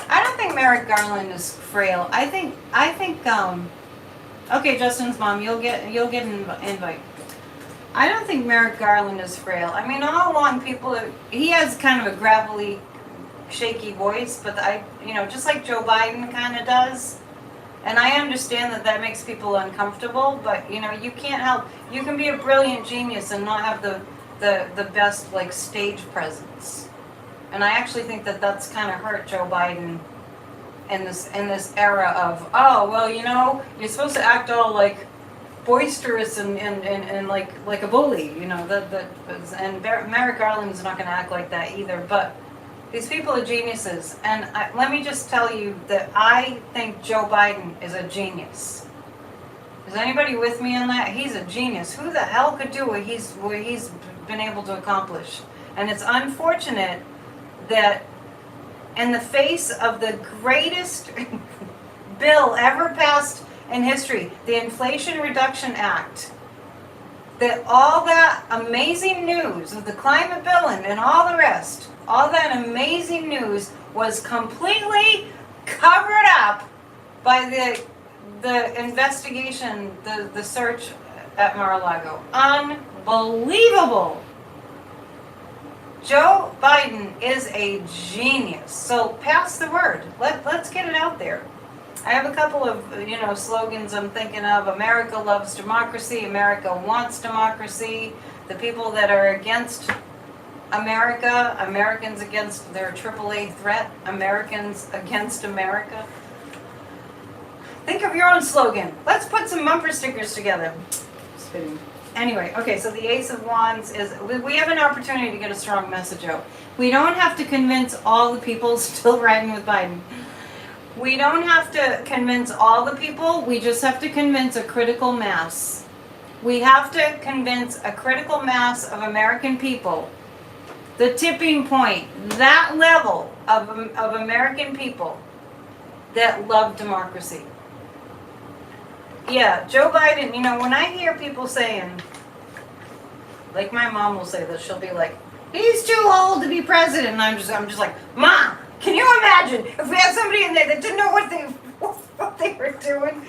I don't think Merrick Garland is frail. I think okay, Justin's mom, you'll get an invite. I don't think Merrick Garland is frail. All along he has kind of a gravelly, shaky voice, but just like Joe Biden kind of does. And I understand that makes people uncomfortable, but you can't help. You can be a brilliant genius and not have the best stage presence. And I actually think that's kind of hurt Joe Biden in this era of you're supposed to act all boisterous and like a bully, and Merrick Garland is not going to act like that either. But These people are geniuses. And let me just tell you that I think Joe Biden is a genius. Is anybody with me on that? He's a genius. Who the hell could do what he's been able to accomplish? And it's unfortunate that in the face of the greatest bill ever passed in history, the Inflation Reduction Act, that all that amazing news of the climate bill and all the rest, all that amazing news was completely covered up by the investigation, the search at Mar-a-Lago. Unbelievable. Joe Biden is a genius. So pass the word. Let's get it out there. I have a couple of, slogans I'm thinking of. America loves democracy. America wants democracy. The people that are against America, Americans against their AAA threat, Americans against America. Think of your own slogan. Let's put some bumper stickers together. Spitting. Anyway, okay, so the Ace of Wands is, we have an opportunity to get a strong message out. We don't have to convince all the people still riding with Biden. We don't have to convince all the people. We just have to convince a critical mass. We have to convince a critical mass of American people. The tipping point, that level of American people that love democracy. Yeah, Joe Biden, when I hear people saying, like my mom will say this, she'll be like, he's too old to be president. And I'm just like, Mom, can you imagine if we had somebody in there that didn't know what they were doing?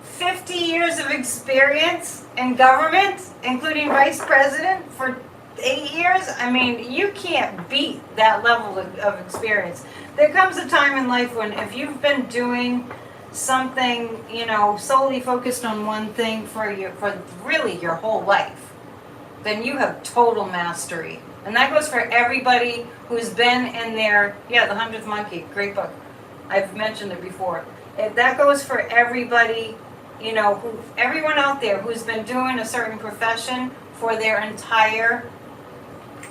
50 years of experience in government, including vice president for 8 years. I mean, you can't beat that level of experience. There comes a time in life when if you've been doing something, solely focused on one thing for really your whole life, then you have total mastery. And that goes for everybody who's been in there. Yeah, The 100th Monkey, great book. I've mentioned it before. That goes for everybody, everyone out there who's been doing a certain profession for their entire,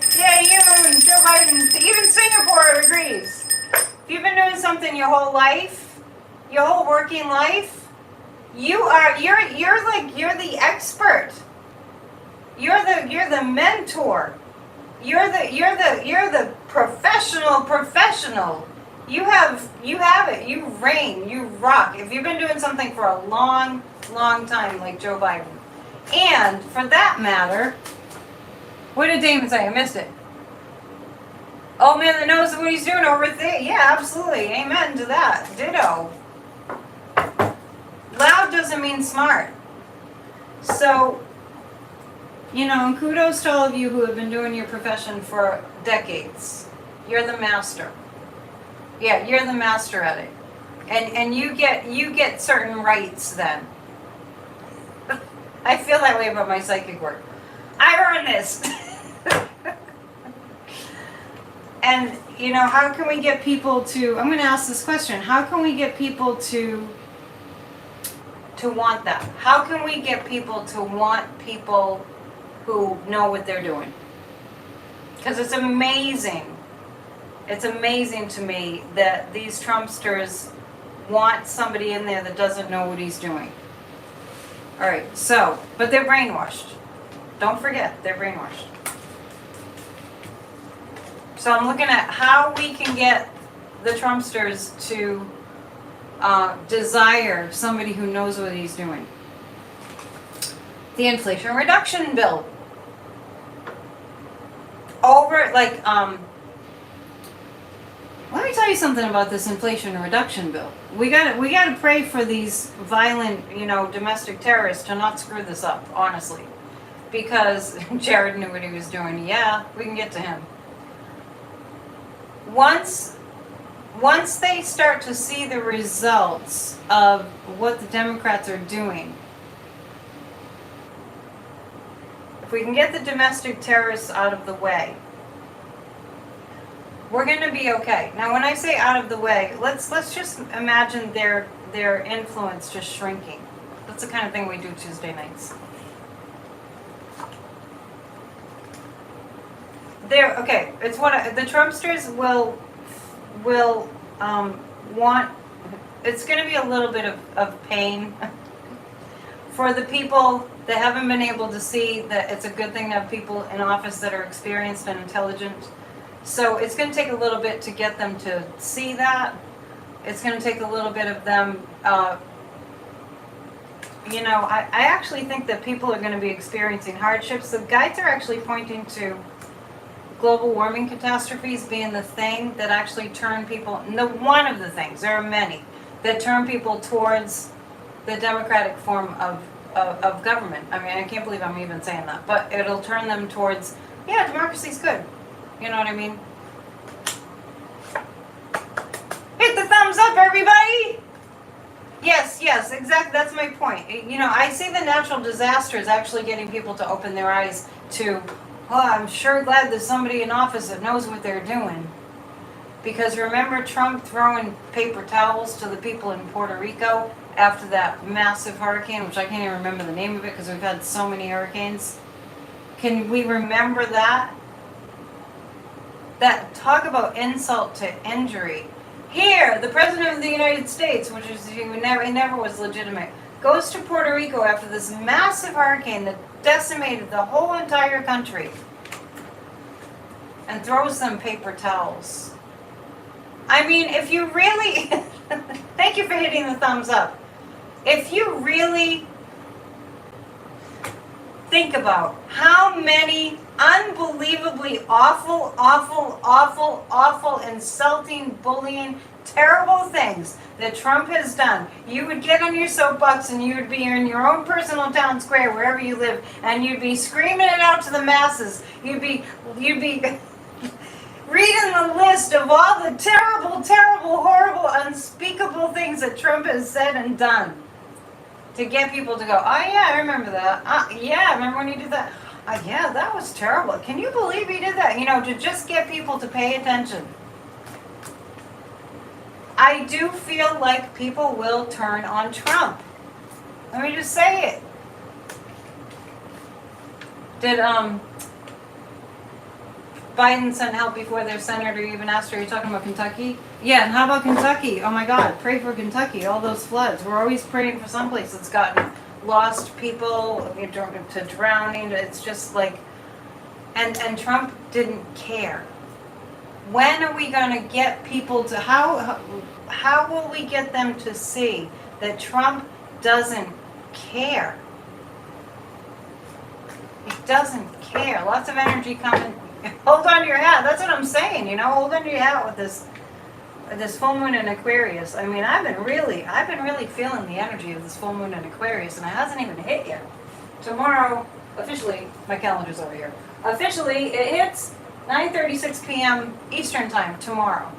even Joe Biden, even Singapore agrees. If you've been doing something your whole life, your whole working life, you're the expert. You're the mentor. You're the professional. You have it. You reign. You rock. If you've been doing something for a long time, like Joe Biden, and for that matter, what did Damon say? I missed it. Oh man, that knows what he's doing over there. Yeah, absolutely. Amen to that. Ditto. Loud doesn't mean smart. So, and kudos to all of you who have been doing your profession for decades. You're the master. Yeah, you're the master at it. And you get certain rights then. I feel that way about my psychic work. I earn this. And, how can we get people to, I'm going to ask this question, how can we get people to want that? How can we get people to want people who know what they're doing? Because it's amazing. It's amazing to me that these Trumpsters want somebody in there that doesn't know what he's doing. All right, but they're brainwashed. Don't forget, they're brainwashed. So I'm looking at how we can get the Trumpsters to desire somebody who knows what he's doing. The Inflation Reduction Bill. Let me tell you something about this Inflation Reduction Bill. We gotta pray for these violent, domestic terrorists to not screw this up, honestly. Because Jared knew what he was doing. Yeah, we can get to him. Once they start to see the results of what the Democrats are doing, if we can get the domestic terrorists out of the way, we're going to be okay. Now, when I say out of the way, let's just imagine their influence just shrinking. That's the kind of thing we do Tuesday nights. There, okay. It's the Trumpsters will want. It's going to be a little bit of pain for the people that haven't been able to see that it's a good thing to have people in office that are experienced and intelligent. So it's going to take a little bit to get them to see that. It's going to take a little bit of them. I actually think that people are going to be experiencing hardships. The guides are actually pointing to global warming catastrophes being the thing that actually turn people, one of the things, there are many, that turn people towards the democratic form of government. I mean, I can't believe I'm even saying that, but it'll turn them towards, yeah, democracy's good. You know what I mean? Hit the thumbs up, everybody! Yes, exactly. That's my point. I see the natural disasters actually getting people to open their eyes to, I'm sure glad there's somebody in office that knows what they're doing. Because remember Trump throwing paper towels to the people in Puerto Rico after that massive hurricane, which I can't even remember the name of it because we've had so many hurricanes. Can we remember that? That, talk about insult to injury. Here, the President of the United States, which is it never was legitimate, goes to Puerto Rico after this massive hurricane that decimated the whole entire country and throws them paper towels. I mean, if you really, thank you for hitting the thumbs up. If you really think about how many unbelievably awful, insulting, bullying, terrible things that Trump has done, you would get on your soapbox and you would be in your own personal town square, wherever you live, and you'd be screaming it out to the masses. You'd be reading the list of all the terrible, horrible, unspeakable things that Trump has said and done to get people to go, oh yeah, I remember that. Yeah, remember when he did that? Yeah, that was terrible. Can you believe he did that? To just get people to pay attention. I do feel like people will turn on Trump. Let me just say it. Did Biden send help before their senator even asked her? Are you talking about Kentucky? Yeah, and how about Kentucky? Oh my God, pray for Kentucky. All those floods. We're always praying for someplace that's gotten lost people to drowning. It's just like, and Trump didn't care. When are we going to get people to, how will we get them to see that Trump doesn't care? He doesn't care. Lots of energy coming. Hold on to your hat. That's what I'm saying, hold on to your hat with this full moon in Aquarius. I mean, I've been really feeling the energy of this full moon in Aquarius, and it hasn't even hit yet. Tomorrow, officially, my calendar's over here. Officially, it hits 9:36 p.m. Eastern Time tomorrow.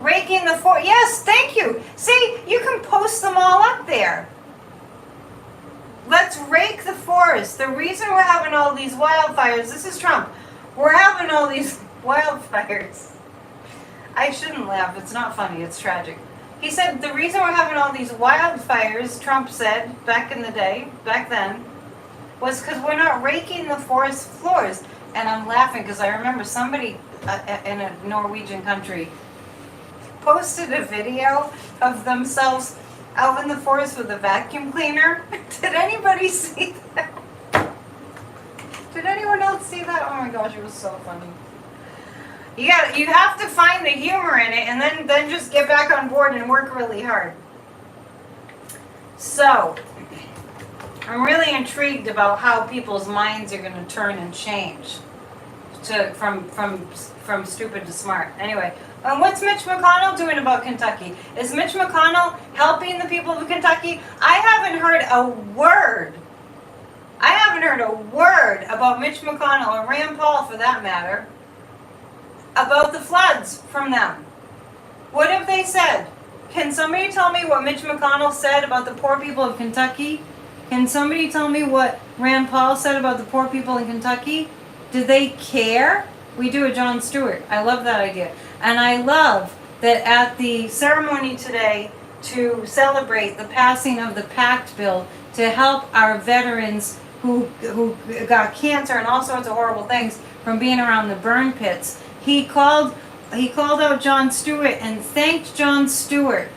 Raking the forest. Yes, thank you. See, you can post them all up there. Let's rake the forest. The reason we're having all these wildfires, this is Trump. We're having all these wildfires. I shouldn't laugh. It's not funny. It's tragic. He said the reason we're having all these wildfires, Trump said back then, was because we're not raking the forest floors. And I'm laughing because I remember somebody in a Norwegian country posted a video of themselves out in the forest with a vacuum cleaner. Did anybody see that? Did anyone else see that? Oh my gosh, it was so funny. You have to find the humor in it and then just get back on board and work really hard. So, I'm really intrigued about how people's minds are going to turn and change from stupid to smart. Anyway, what's Mitch McConnell doing about Kentucky? Is Mitch McConnell helping the people of Kentucky? I haven't heard a word about Mitch McConnell or Rand Paul, for that matter, about the floods from them. What have they said? Can somebody tell me what Mitch McConnell said about the poor people of Kentucky? Can somebody tell me what Rand Paul said about the poor people in Kentucky? Do they care? We do a Jon Stewart. I love that idea. And I love that at the ceremony today to celebrate the passing of the Pact bill to help our veterans who got cancer and all sorts of horrible things from being around the burn pits. He called out Jon Stewart and thanked Jon Stewart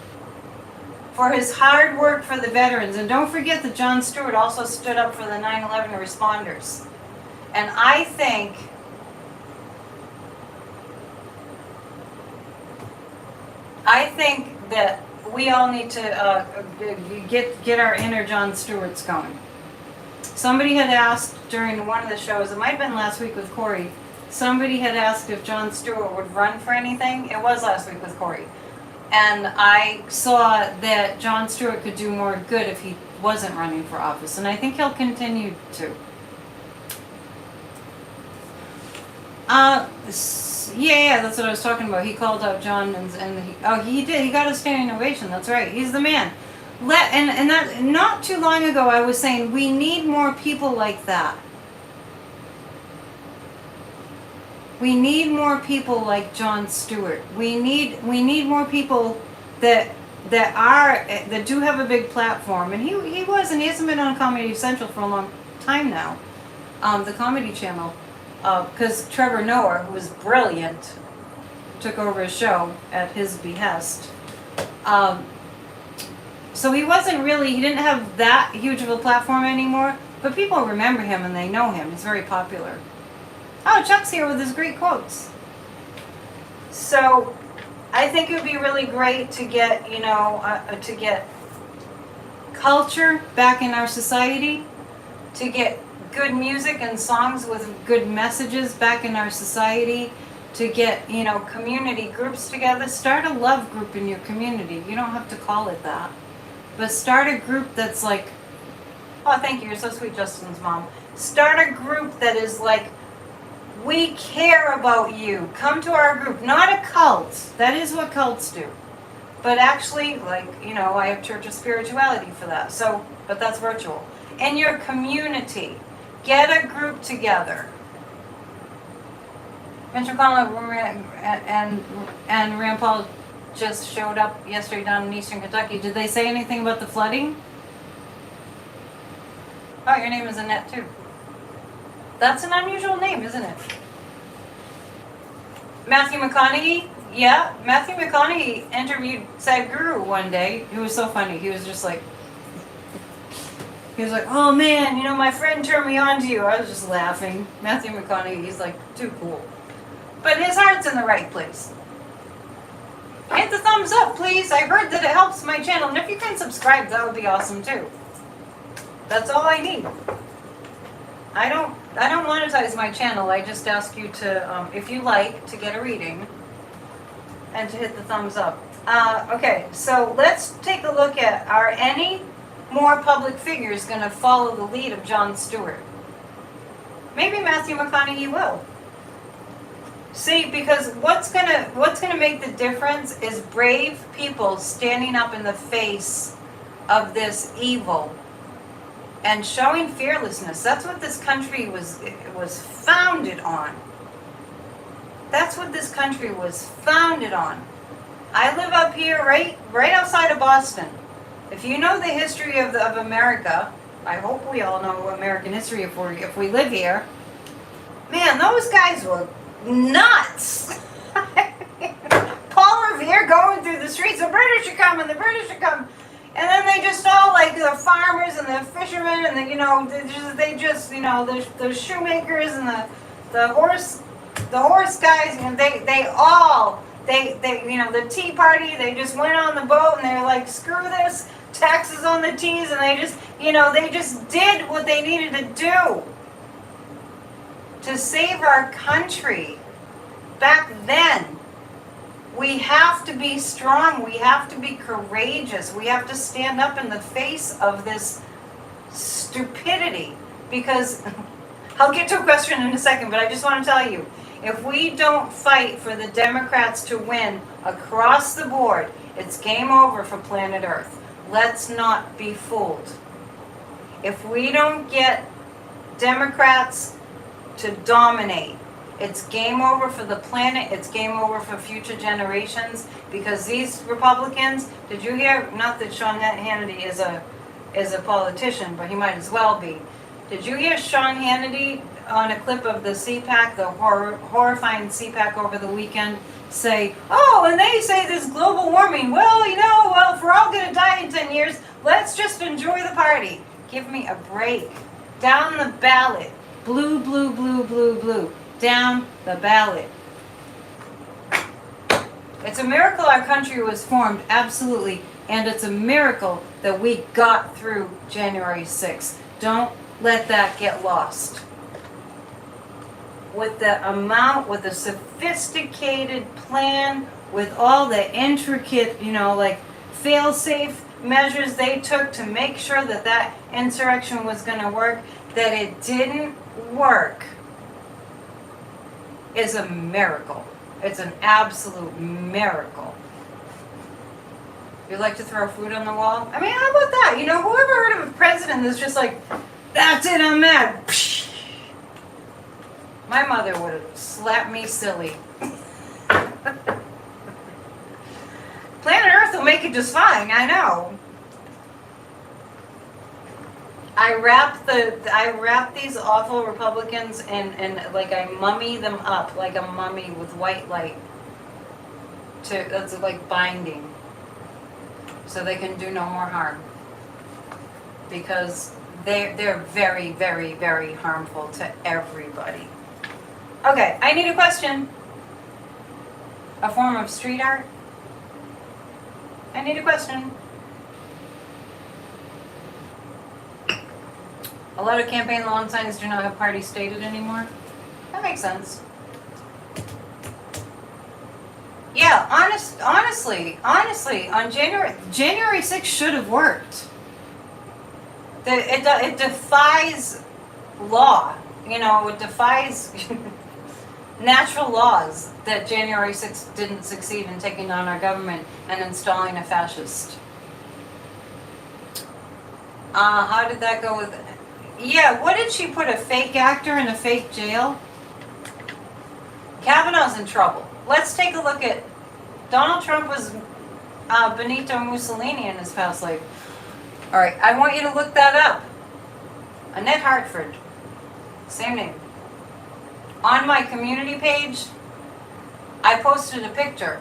for his hard work for the veterans. And don't forget that Jon Stewart also stood up for the 9/11 responders. And I think that we all need to get our inner Jon Stewarts going. Somebody had asked during one of the shows, it might have been last week with Corey, somebody had asked if Jon Stewart would run for anything. It was last week with Corey. And I saw that Jon Stewart could do more good if he wasn't running for office. And I think he'll continue to. Yeah, that's what I was talking about. He called out John he did. He got a standing ovation. That's right. He's the man. And that not too long ago I was saying we need more people like that. We need more people like Jon Stewart. We need more people that do have a big platform. And he hasn't been on Comedy Central for a long time now, the Comedy Channel, because Trevor Noah, who was brilliant, took over his show at his behest. So he didn't have that huge of a platform anymore, but people remember him and they know him. He's very popular. Oh, Chuck's here with his great quotes. So I think it would be really great to get, to get culture back in our society, to get good music and songs with good messages back in our society, to get, community groups together. Start a love group in your community. You don't have to call it that. But start a group that's like, oh, thank you, you're so sweet, Justin's mom. Start a group that is like, we care about you. Come to our group. Not a cult. That is what cults do. But actually, I have Church of Spirituality for that. So, but that's virtual. In your community, get a group together. Mitch McConnell and Rand Paul just showed up yesterday down in eastern Kentucky. Did they say anything about the flooding? Oh, your name is Annette too. That's an unusual name, isn't it? Matthew McConaughey? Yeah, Matthew McConaughey interviewed Sadhguru one day. It was so funny. He was like, oh man, my friend turned me on to you. I was just laughing. Matthew McConaughey, he's like too cool. But his heart's in the right place. Hit the thumbs up, please. I heard that it helps my channel. And if you can subscribe, that would be awesome too. That's all I need. I don't monetize my channel. I just ask you to, if you like, to get a reading and to hit the thumbs up. Okay, so let's take a look at, are any more public figures going to follow the lead of Jon Stewart? Maybe Matthew McConaughey will. See, because what's gonna make the difference is brave people standing up in the face of this evil and showing fearlessness. That's what this country was founded on. That's what this country was founded on. I live up here right outside of Boston. If you know the history of America, I hope we all know American history if we live here. Man, those guys were nuts. Paul Revere going through the streets, the British are coming, and then they just all, like the farmers and the fishermen and the shoemakers and the horse guys, and they the Tea Party, they just went on the boat and they're like, screw this, taxes on the teas, and they just did what they needed to do to save our country. Back then, we have to be strong. We have to be courageous. We have to stand up in the face of this stupidity. Because, I'll get to a question in a second, but I just want to tell you, if we don't fight for the Democrats to win across the board, it's game over for planet Earth. Let's not be fooled. If we don't get Democrats to dominate, it's game over for the planet. It's game over for future generations, because these Republicans, did you hear, not that Sean Hannity is a politician, but he might as well be. Did you hear Sean Hannity on a clip of the CPAC, the horrifying CPAC over the weekend, say, oh, and they say this global warming, well, you know, well, if we're all going to die in 10 years, let's just enjoy the party. Give me a break. Down the ballot. Blue, blue, blue, blue, blue. Down the ballot. It's a miracle our country was formed, absolutely. And it's a miracle that we got through January 6th. Don't let that get lost. With the amount, with the sophisticated plan, with all the intricate, you know, like fail-safe measures they took to make sure that that insurrection was going to work, that it didn't work, is a miracle. It's an absolute miracle. You like to throw food on the wall? I mean, how about that? You know, whoever heard of a president that's just like, that's it, I'm mad. My mother would have slapped me silly. Planet Earth will make it just fine, I know. I wrap these awful Republicans and like I mummy them up like a mummy with white light. That's like binding. So they can do no more harm. Because they're very, very, very harmful to everybody. Okay, I need a question. A form of street art? I need a question. A lot of campaign lawn signs do not have party stated anymore. That makes sense. Yeah, honestly, on January 6th should have worked. It defies law. You know, it defies natural laws that January 6th didn't succeed in taking down our government and installing a fascist. How did that go with... Yeah, what did she put, a fake actor in a fake jail? Kavanaugh's in trouble. Let's take a look at... Donald Trump was Benito Mussolini in his past life. All right, I want you to look that up. Annette Hartford. Same name. On my community page, I posted a picture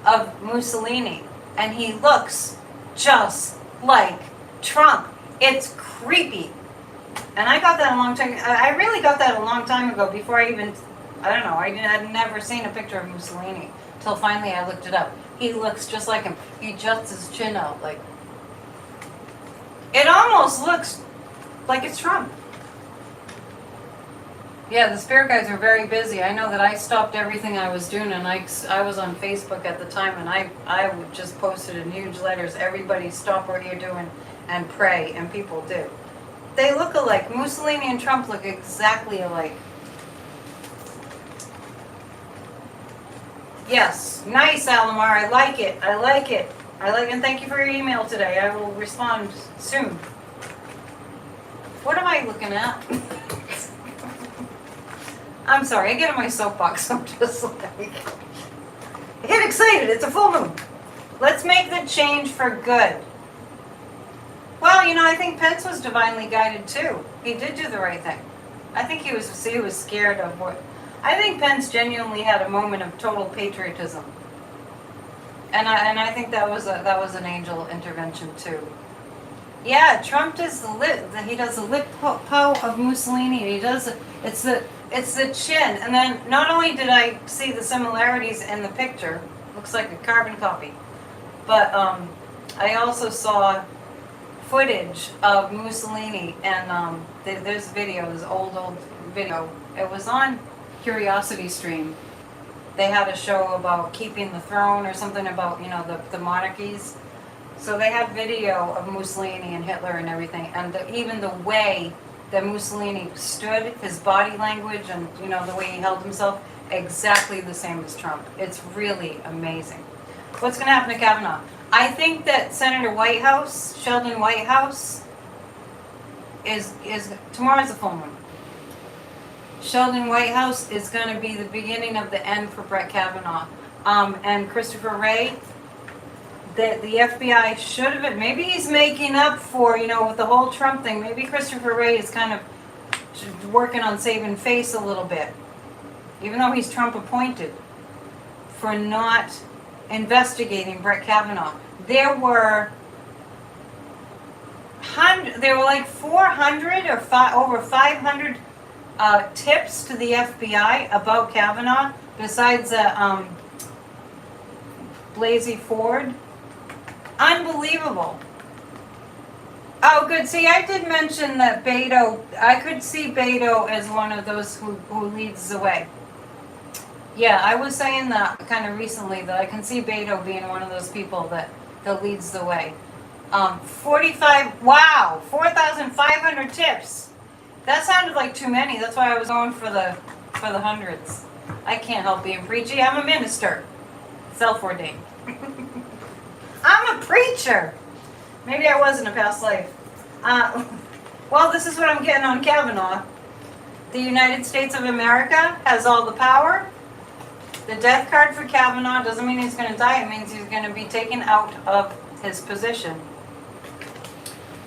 of Mussolini, and he looks just like Trump. It's creepy. And I got that a long time. I really got that a long time ago. Before I even, I don't know. I had never seen a picture of Mussolini till finally I looked it up. He looks just like him. He juts his chin out like. It almost looks like it's Trump. Yeah, the spirit guides are very busy. I know that I stopped everything I was doing, and I was on Facebook at the time, and I would just posted in huge letters, everybody stop what you're doing and pray, and people do. They look alike. Mussolini and Trump look exactly alike. Yes, nice, Alamar. I like it. I like it. I like it, and thank you for your email today. I will respond soon. What am I looking at? I'm sorry, I get on my soapbox. I'm just like, I get excited. It's a full moon. Let's make the change for good. Well, you know, I think Pence was divinely guided too. He did do the right thing. I think he was scared of what. I think Pence genuinely had a moment of total patriotism. And I think that was an angel intervention too. Yeah, Trump does he does the lip po of Mussolini, and he does it's the chin. And then not only did I see the similarities in the picture, looks like a carbon copy, but I also saw footage of Mussolini, and there's videos, old video. It was on Curiosity Stream. They had a show about keeping the throne or something about, you know, the monarchies. So they had video of Mussolini and Hitler and everything, and even the way that Mussolini stood, his body language, and you know the way he held himself, exactly the same as Trump. It's really amazing. What's going to happen to Kavanaugh? I think that Senator Whitehouse, Sheldon Whitehouse, is tomorrow's a full moon. Sheldon Whitehouse is going to be the beginning of the end for Brett Kavanaugh. And Christopher Wray, that the FBI should have been, maybe he's making up for, with the whole Trump thing. Maybe Christopher Wray is kind of working on saving face a little bit, even though he's Trump appointed, for not investigating Brett Kavanaugh. There were like 400 or over 500 tips to the FBI about Kavanaugh, besides Blasey Ford. Unbelievable. Oh, good. See, I did mention that Beto, I could see Beto as one of those who leads the way. Yeah, I was saying that kind of recently, that I can see Beto being one of those people that leads the way. 4,500 tips. That sounded like too many. That's why I was going for the hundreds. I can't help being preachy. I'm a minister. Self-ordained. I'm a preacher. Maybe I was in a past life. Well, this is what I'm getting on Kavanaugh. The United States of America has all the power. The death card for Kavanaugh doesn't mean he's going to die. It means he's going to be taken out of his position.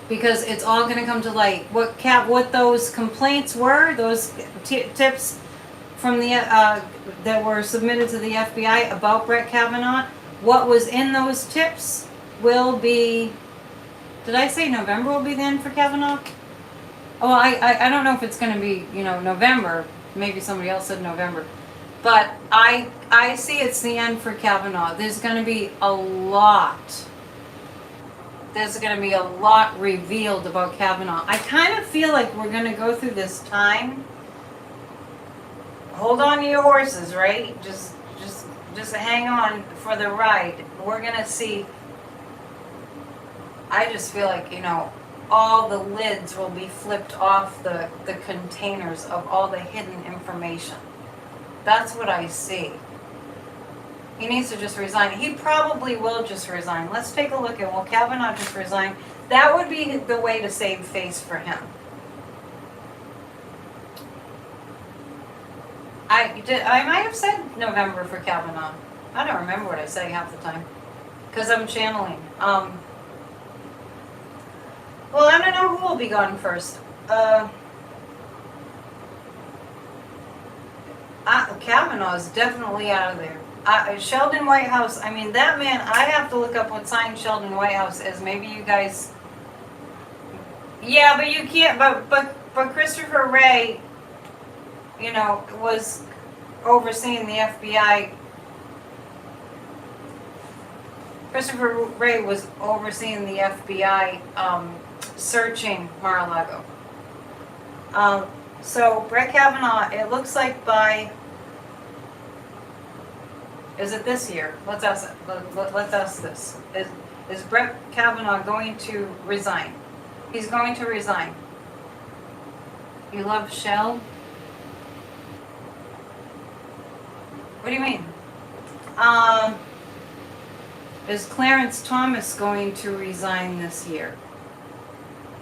Because it's all going to come to light. What those complaints were, those tips from the that were submitted to the FBI about Brett Kavanaugh, what was in those tips will be, did I say November will be the end for Kavanaugh? Oh, I don't know if it's going to be, November. Maybe somebody else said November. But I see it's the end for Kavanaugh. There's going to be a lot. There's going to be a lot revealed about Kavanaugh. I kind of feel like we're going to go through this time. Hold on to your horses, right? Just hang on for the ride. We're going to see. I just feel like, all the lids will be flipped off the containers of all the hidden information. That's what I see. He needs to just resign. He probably will just resign. Let's take a look at, will Kavanaugh just resign? That would be the way to save face for him. I might have said November for Kavanaugh. I don't remember what I say half the time, because I'm channeling. Well, I don't know who will be gone first. Kavanaugh is definitely out of there. Sheldon Whitehouse, I mean, that man, I have to look up what sign Sheldon Whitehouse is. Maybe you guys... Yeah, but you can't, but Christopher Wray, was overseeing the FBI. Christopher Wray was overseeing the FBI searching Mar-a-Lago. So Brett Kavanaugh, it looks like by... Is it this year? Let's ask this. Is Brett Kavanaugh going to resign? He's going to resign. You love Shell? What do you mean? Is Clarence Thomas going to resign this year?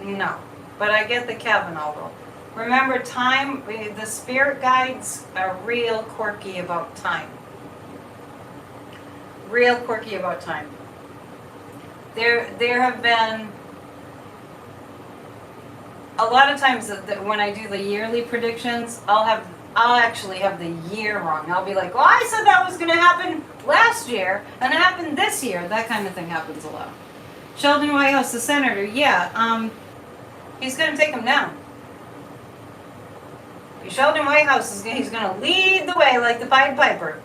No. But I get the Kavanaugh rule. Remember, time, the spirit guides are real quirky about time. Real quirky about time. There have been a lot of times that when I do the yearly predictions, I'll actually have the year wrong. I'll be like, well, I said that was going to happen last year, and it happened this year. That kind of thing happens a lot. Sheldon Whitehouse, the senator, yeah, he's going to take him down. Sheldon Whitehouse, he's going to lead the way like the Pied Piper.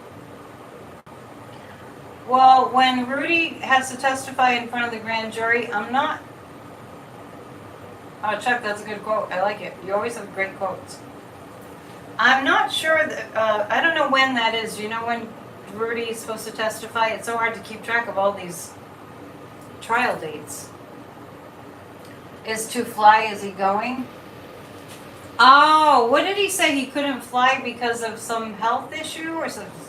Well, when Rudy has to testify in front of the grand jury, I'm not... Oh, Chuck, that's a good quote. I like it. You always have great quotes. I'm not sure that... I don't know when that is. Do you know when Rudy is supposed to testify? It's so hard to keep track of all these trial dates. Is to fly, is he going? Oh, what did he say? He couldn't fly because of some health issue or something?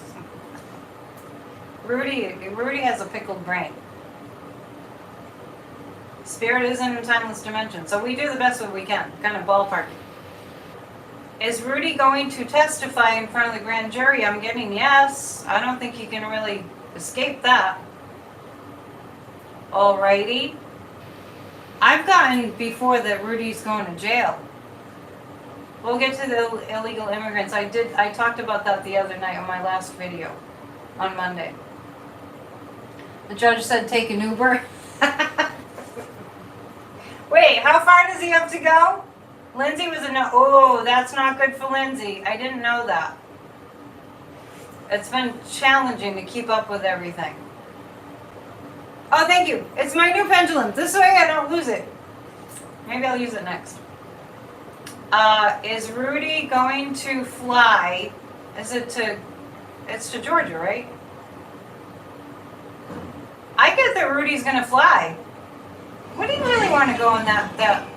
Rudy has a pickled brain. Spirit is in a timeless dimension, so we do the best that we can, kind of ballparking. Is Rudy going to testify in front of the grand jury? I'm getting yes. I don't think he can really escape that. Alrighty. I've gotten before that Rudy's going to jail. We'll get to the illegal immigrants. I talked about that the other night on my last video on Monday. The judge said take an Uber. Wait, how far does he have to go? Lindsay was a no. Oh, that's not good for Lindsay. I didn't know that. It's been challenging to keep up with everything. Oh, thank you. It's my new pendulum. This way I don't lose it. Maybe I'll use it next. Is Rudy going to fly? Is it to... It's to Georgia, right? I get that Rudy's going to fly. Would he really want to go on that...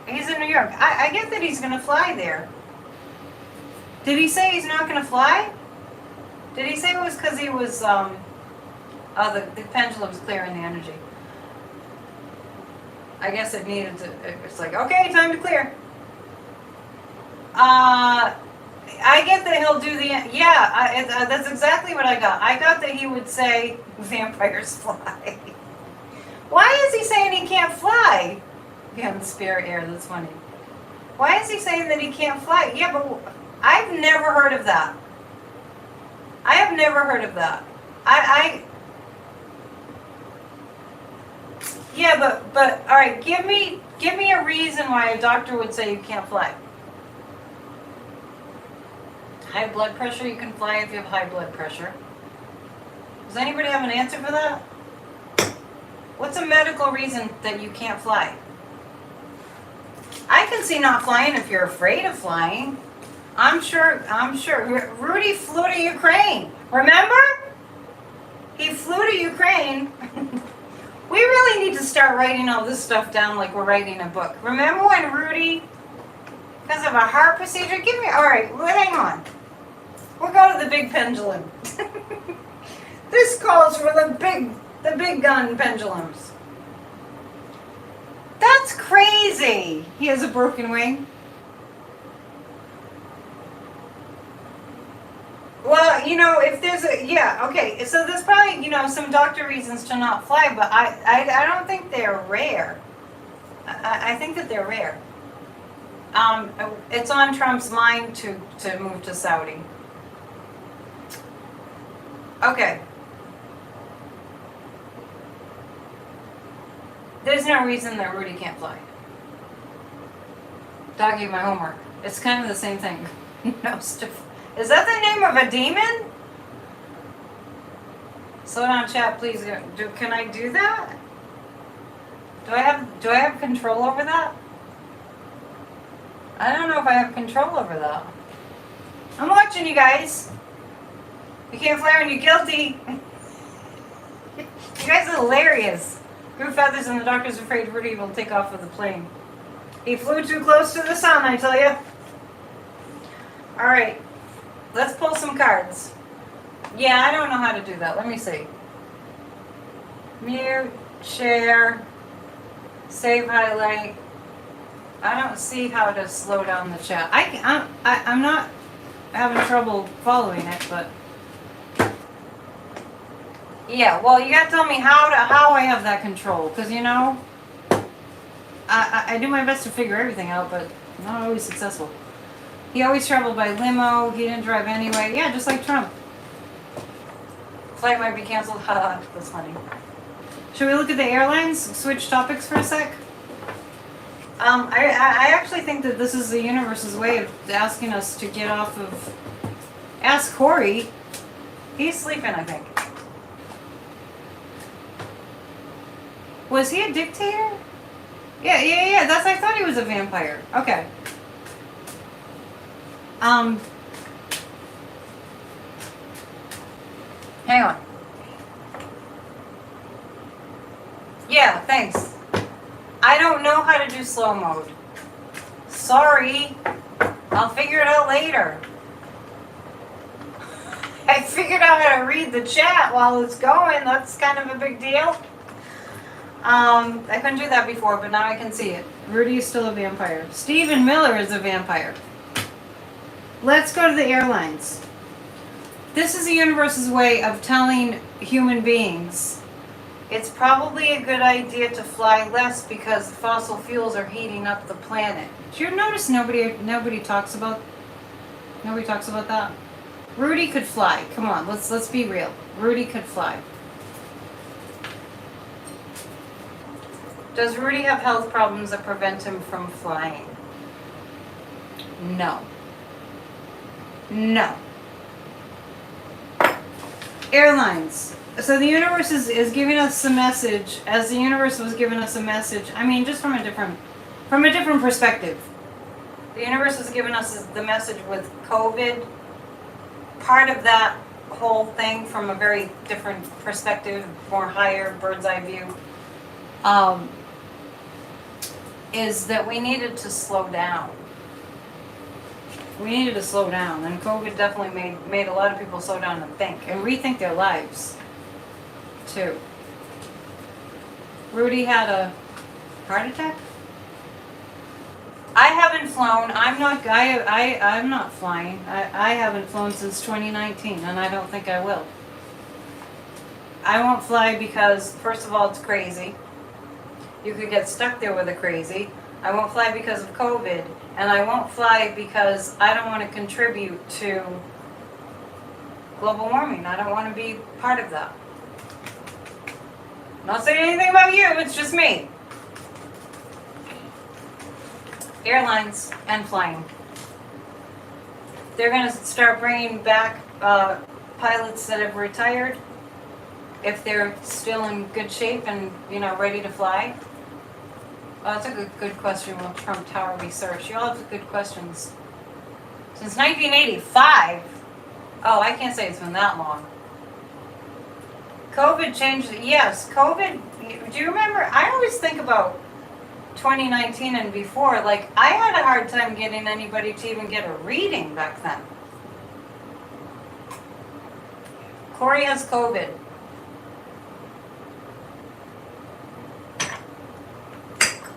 He's in New York. I get that he's going to fly there. Did he say he's not going to fly? Did he say it was because he was... Oh, the pendulum's clearing the energy. I guess it needed to... It's like, okay, time to clear. I get that he'll do the... Yeah, that's exactly what I got. I got that he would say, vampires fly. Why is he saying he can't fly? Yeah, the spirit air, that's funny. Why is he saying that he can't fly? Yeah, but I've never heard of that. I have never heard of that. Yeah, but all right, give me a reason why a doctor would say you can't fly. High blood pressure, you can fly if you have high blood pressure. Does anybody have an answer for that? What's a medical reason that you can't fly? I can see not flying if you're afraid of flying. I'm sure. Rudy flew to Ukraine. Remember? He flew to Ukraine. We really need to start writing all this stuff down like we're writing a book. Remember when Rudy, because of a heart procedure, all right, well, hang on. We'll go to the big pendulum. This calls for the big gun pendulums. That's crazy. He has a broken wing. Well, if there's okay, so there's probably, some doctor reasons to not fly, but I don't think they're rare. I think that they're rare. It's on Trump's mind to move to Saudi. Okay. There's no reason that Rudy can't fly. Doggy, my homework. It's kind of the same thing. No stuff. Is that the name of a demon? Slow down, chat, please. Can I do that? Do I have control over that? I don't know if I have control over that. I'm watching you guys. You can't fly when you're guilty. You guys are hilarious. Grew feathers and the doctor's afraid Rudy will take off with the plane. He flew too close to the sun, I tell you. All right. Let's pull some cards. Yeah, I don't know how to do that. Let me see. Mute, share, save highlight. I don't see how to slow down the chat. I'm not having trouble following it, but yeah. Well, you got to tell me how I have that control, because I do my best to figure everything out, but not always successful. He always traveled by limo. He didn't drive anyway. Yeah, just like Trump. Flight might be canceled. Haha, that's funny. Should we look at the airlines? Switch topics for a sec? I actually think that this is the universe's way of asking us to get off of... Ask Corey. He's sleeping, I think. Was he a dictator? Yeah. I thought he was a vampire. Okay. Hang on. Yeah, thanks. I don't know how to do slow mode. Sorry. I'll figure it out later. I figured out how to read the chat while it's going. That's kind of a big deal. I couldn't do that before, but now I can see it. Rudy is still a vampire. Stephen Miller is a vampire. Let's go to the airlines. This is the universe's way of telling human beings It's probably a good idea to fly less because fossil fuels are heating up the planet. Do you notice nobody talks about that? Rudy could fly. Come on, let's be real. Rudy could fly. Does Rudy have health problems that prevent him from flying? No. No. Airlines. So the universe is giving us a message, as the universe was giving us a message. I mean, just from a different perspective. The universe has given us the message with COVID. Part of that whole thing from a very different perspective, more higher bird's eye view, is that we needed to slow down. We needed to slow down, and COVID definitely made a lot of people slow down and think and rethink their lives too. Rudy had a heart attack. I haven't flown. I'm not flying. I haven't flown since 2019, and I don't think I will. I won't fly because, first of all, it's crazy. You could get stuck there with a crazy. I won't fly because of COVID, and I won't fly because I don't want to contribute to global warming. I don't want to be part of that. Not saying anything about you, it's just me. Airlines and flying. They're going to start bringing back pilots that have retired if they're still in good shape and, ready to fly. Oh, that's a good question with Trump Tower Research. You all have good questions. Since 1985? Oh, I can't say it's been that long. COVID changed. Yes, COVID. Do you remember? I always think about 2019 and before. Like, I had a hard time getting anybody to even get a reading back then. Corey has COVID.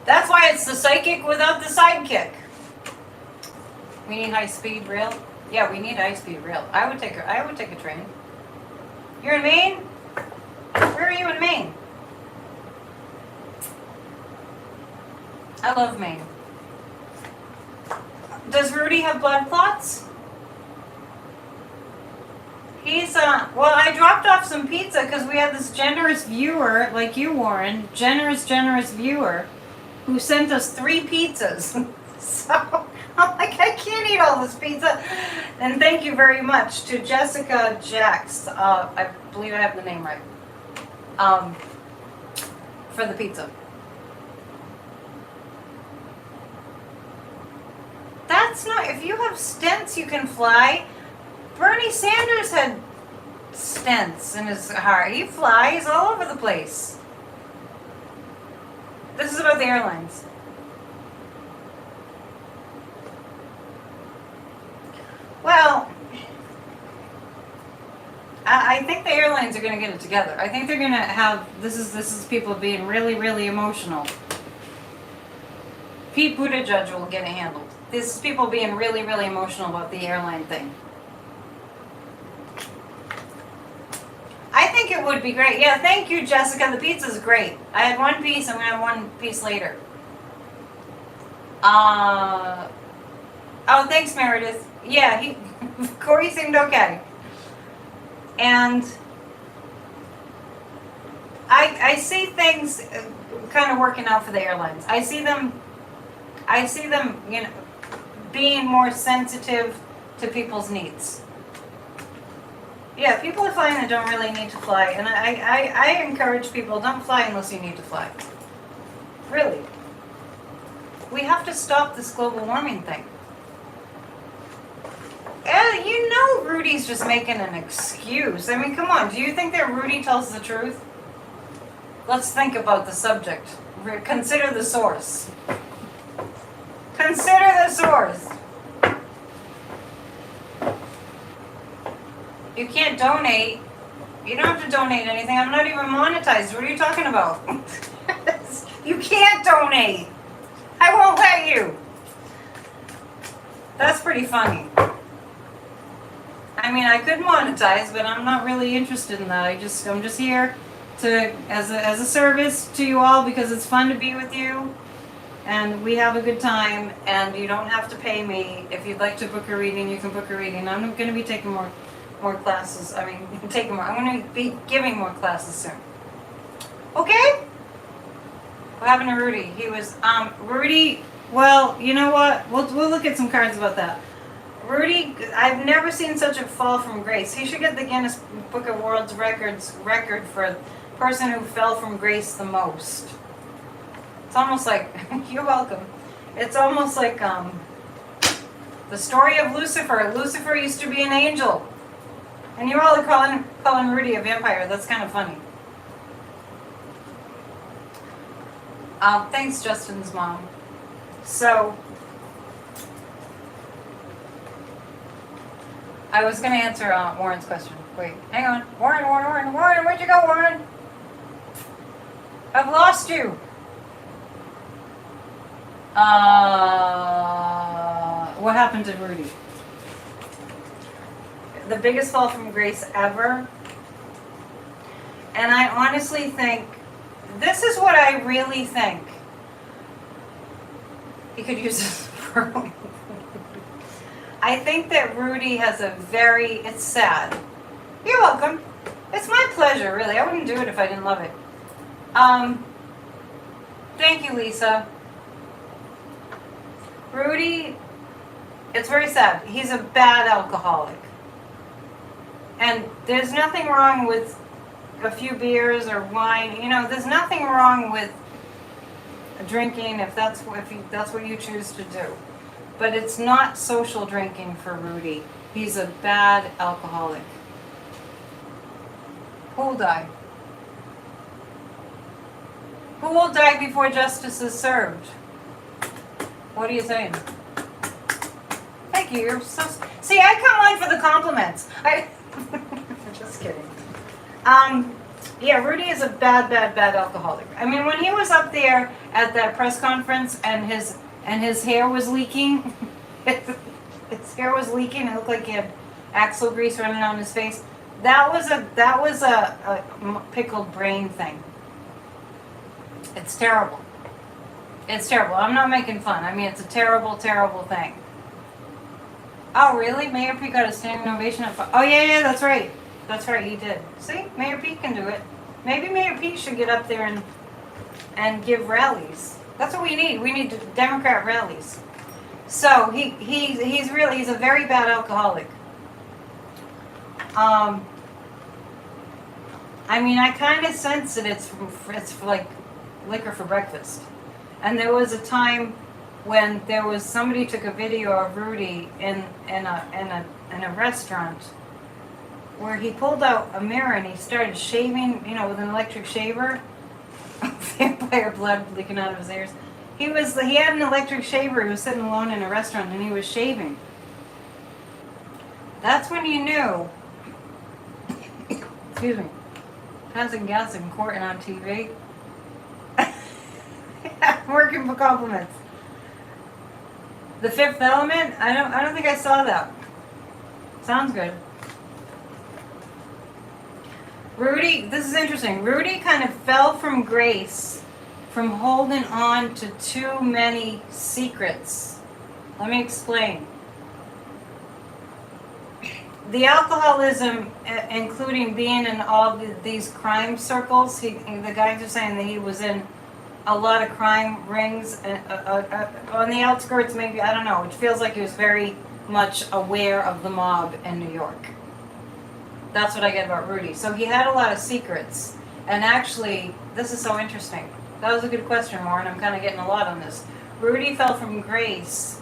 That's why it's the psychic without the sidekick. We need high-speed rail. Yeah, we need high-speed rail. I would take a train. You're in Maine? Where are you in Maine? I love Maine. Does Rudy have blood clots? He's, well, I dropped off some pizza because we had this generous viewer, like you, Warren, generous viewer, who sent us 3 pizzas. So I'm like, I can't eat all this pizza. And thank you very much to Jessica Jax. I believe I have the name right. For the pizza. That's not, if you have stents, you can fly. Bernie Sanders had stents in his heart. He flies all over the place. This is about the airlines. Well, I think the airlines are going to get it together. I think they're going to have, this is people being really, really emotional. Pete Buttigieg will get it handled. This is people being really, really emotional about the airline thing. I think it would be great. Yeah, thank you, Jessica. The pizza's great. I had 1 piece. I'm going to have 1 piece later. Oh, thanks, Meredith. Yeah, Corey seemed okay. And I see things kind of working out for the airlines. I see them, being more sensitive to people's needs. Yeah, people are flying that don't really need to fly, and I encourage people, don't fly unless you need to fly. Really. We have to stop this global warming thing. Rudy's just making an excuse. I mean, come on, do you think that Rudy tells the truth? Let's think about the subject. Consider the source. Consider the source. You can't donate. You don't have to donate anything. I'm not even monetized. What are you talking about? You can't donate. I won't let you. That's pretty funny. I mean, I could monetize, but I'm not really interested in that. I'm just here as a service to you all, because it's fun to be with you and we have a good time, and you don't have to pay me. If you'd like to book a reading, you can book a reading. I'm going to be taking more classes. I mean, I'm going to be giving more classes soon. Okay? What happened to Rudy? He was Rudy. Well, you know what? We'll look at some cards about that. Rudy, I've never seen such a fall from grace. He should get the Guinness Book of World Records record for person who fell from grace the most. It's almost like, you're welcome. It's almost like the story of Lucifer. Lucifer used to be an angel, and you're all calling Rudy a vampire. That's kind of funny. Thanks, Justin's mom. So, I was going to answer Warren's question. Wait, hang on. Warren, where'd you go, Warren? I've lost you. What happened to Rudy? The biggest fall from grace ever. And I honestly think, this is what I really think. He could use this for. I think that Rudy has it's sad. You're welcome. It's my pleasure, really. I wouldn't do it if I didn't love it. Thank you, Lisa. Rudy, it's very sad. He's a bad alcoholic. And there's nothing wrong with a few beers or wine. You know, there's nothing wrong with drinking if that's what you choose to do. But it's not social drinking for Rudy. He's a bad alcoholic. Who will die? Who will die before justice is served? What are you saying? Thank you. You're so. See, I come on for the compliments. Just kidding. Yeah, Rudy is a bad alcoholic. I mean, when he was up there at that press conference and his hair was leaking, his hair was leaking. It looked like he had axle grease running on his face. That was a pickled brain thing. It's terrible. It's terrible. I'm not making fun. I mean, it's a terrible, terrible thing. Oh, really? Mayor Pete got a standing ovation at... Oh, yeah, that's right. That's right, he did. See? Mayor Pete can do it. Maybe Mayor Pete should get up there and give rallies. That's what we need. We need Democrat rallies. So, he's a very bad alcoholic. I mean, I kind of sense that it's like liquor for breakfast. And there was a time when somebody took a video of Rudy in a restaurant where he pulled out a mirror and he started shaving, with an electric shaver. Vampire blood leaking out of his ears. He had an electric shaver. He was sitting alone in a restaurant and he was shaving. That's when you knew. Excuse me. Passing gas in court and on TV. I'm working for compliments. The Fifth Element? I don't think I saw that. Sounds good. Rudy, this is interesting. Rudy kind of fell from grace from holding on to too many secrets. Let me explain. The alcoholism, including being in all these crime circles, the guys are saying that he was in a lot of crime rings, on the outskirts maybe, I don't know. It feels like he was very much aware of the mob in New York. That's what I get about Rudy. So he had a lot of secrets. And actually, this is so interesting. That was a good question, Warren. I'm kind of getting a lot on this. Rudy fell from grace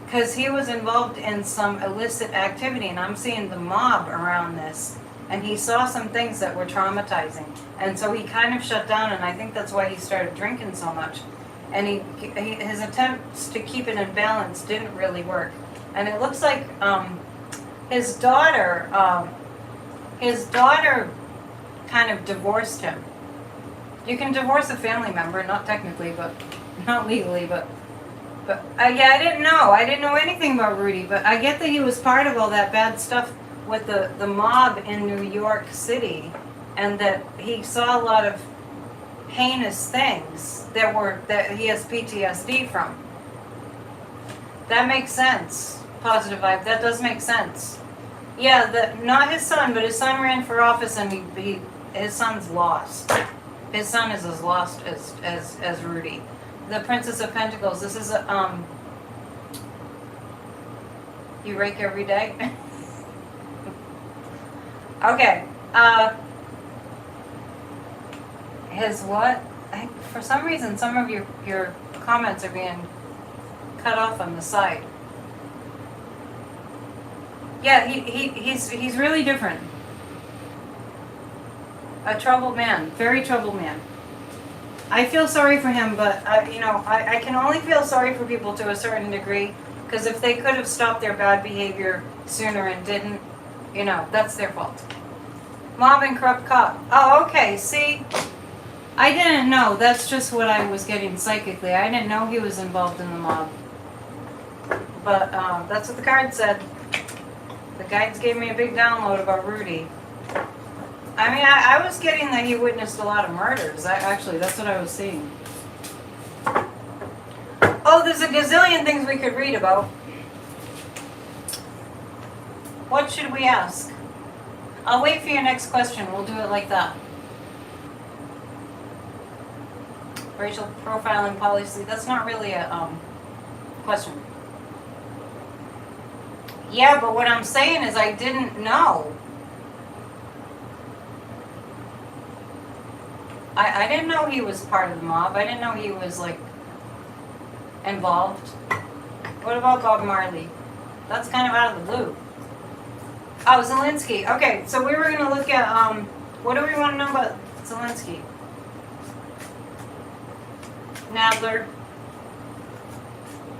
because he was involved in some illicit activity, and I'm seeing the mob around this. And he saw some things that were traumatizing. And so he kind of shut down, and I think that's why he started drinking so much. And his attempts to keep it in balance didn't really work. And it looks like his daughter kind of divorced him. You can divorce a family member, not technically, but not legally, but yeah, I didn't know anything about Rudy, but I get that he was part of all that bad stuff with the mob in New York City. and that he saw a lot of heinous things that he has PTSD from. That makes sense. Positive vibe. That does make sense. Yeah, not his son, but his son ran for office, and his son's lost. His son is as lost as Rudy. The Princess of Pentacles. This is a you rake every day. Okay. His what? For some reason, some of your comments are being cut off on the side. Yeah, he's really different. A troubled man, very troubled man. I feel sorry for him, but I can only feel sorry for people to a certain degree, because if they could have stopped their bad behavior sooner and didn't, that's their fault. Mob and corrupt cop. Oh, okay. See, I didn't know. That's just what I was getting psychically. I didn't know he was involved in the mob. But that's what the card said. The guides gave me a big download about Rudy. I mean, I was getting that he witnessed a lot of murders. Actually, that's what I was seeing. Oh, there's a gazillion things we could read about. What should we ask? I'll wait for your next question. We'll do it like that. Racial profiling policy. That's not really a question. Yeah, but what I'm saying is I didn't know. I didn't know he was part of the mob. I didn't know he was, involved. What about Bob Marley? That's kind of out of the blue. Oh, Zelensky. Okay, so we were going to look at, what do we want to know about Zelensky? Nadler.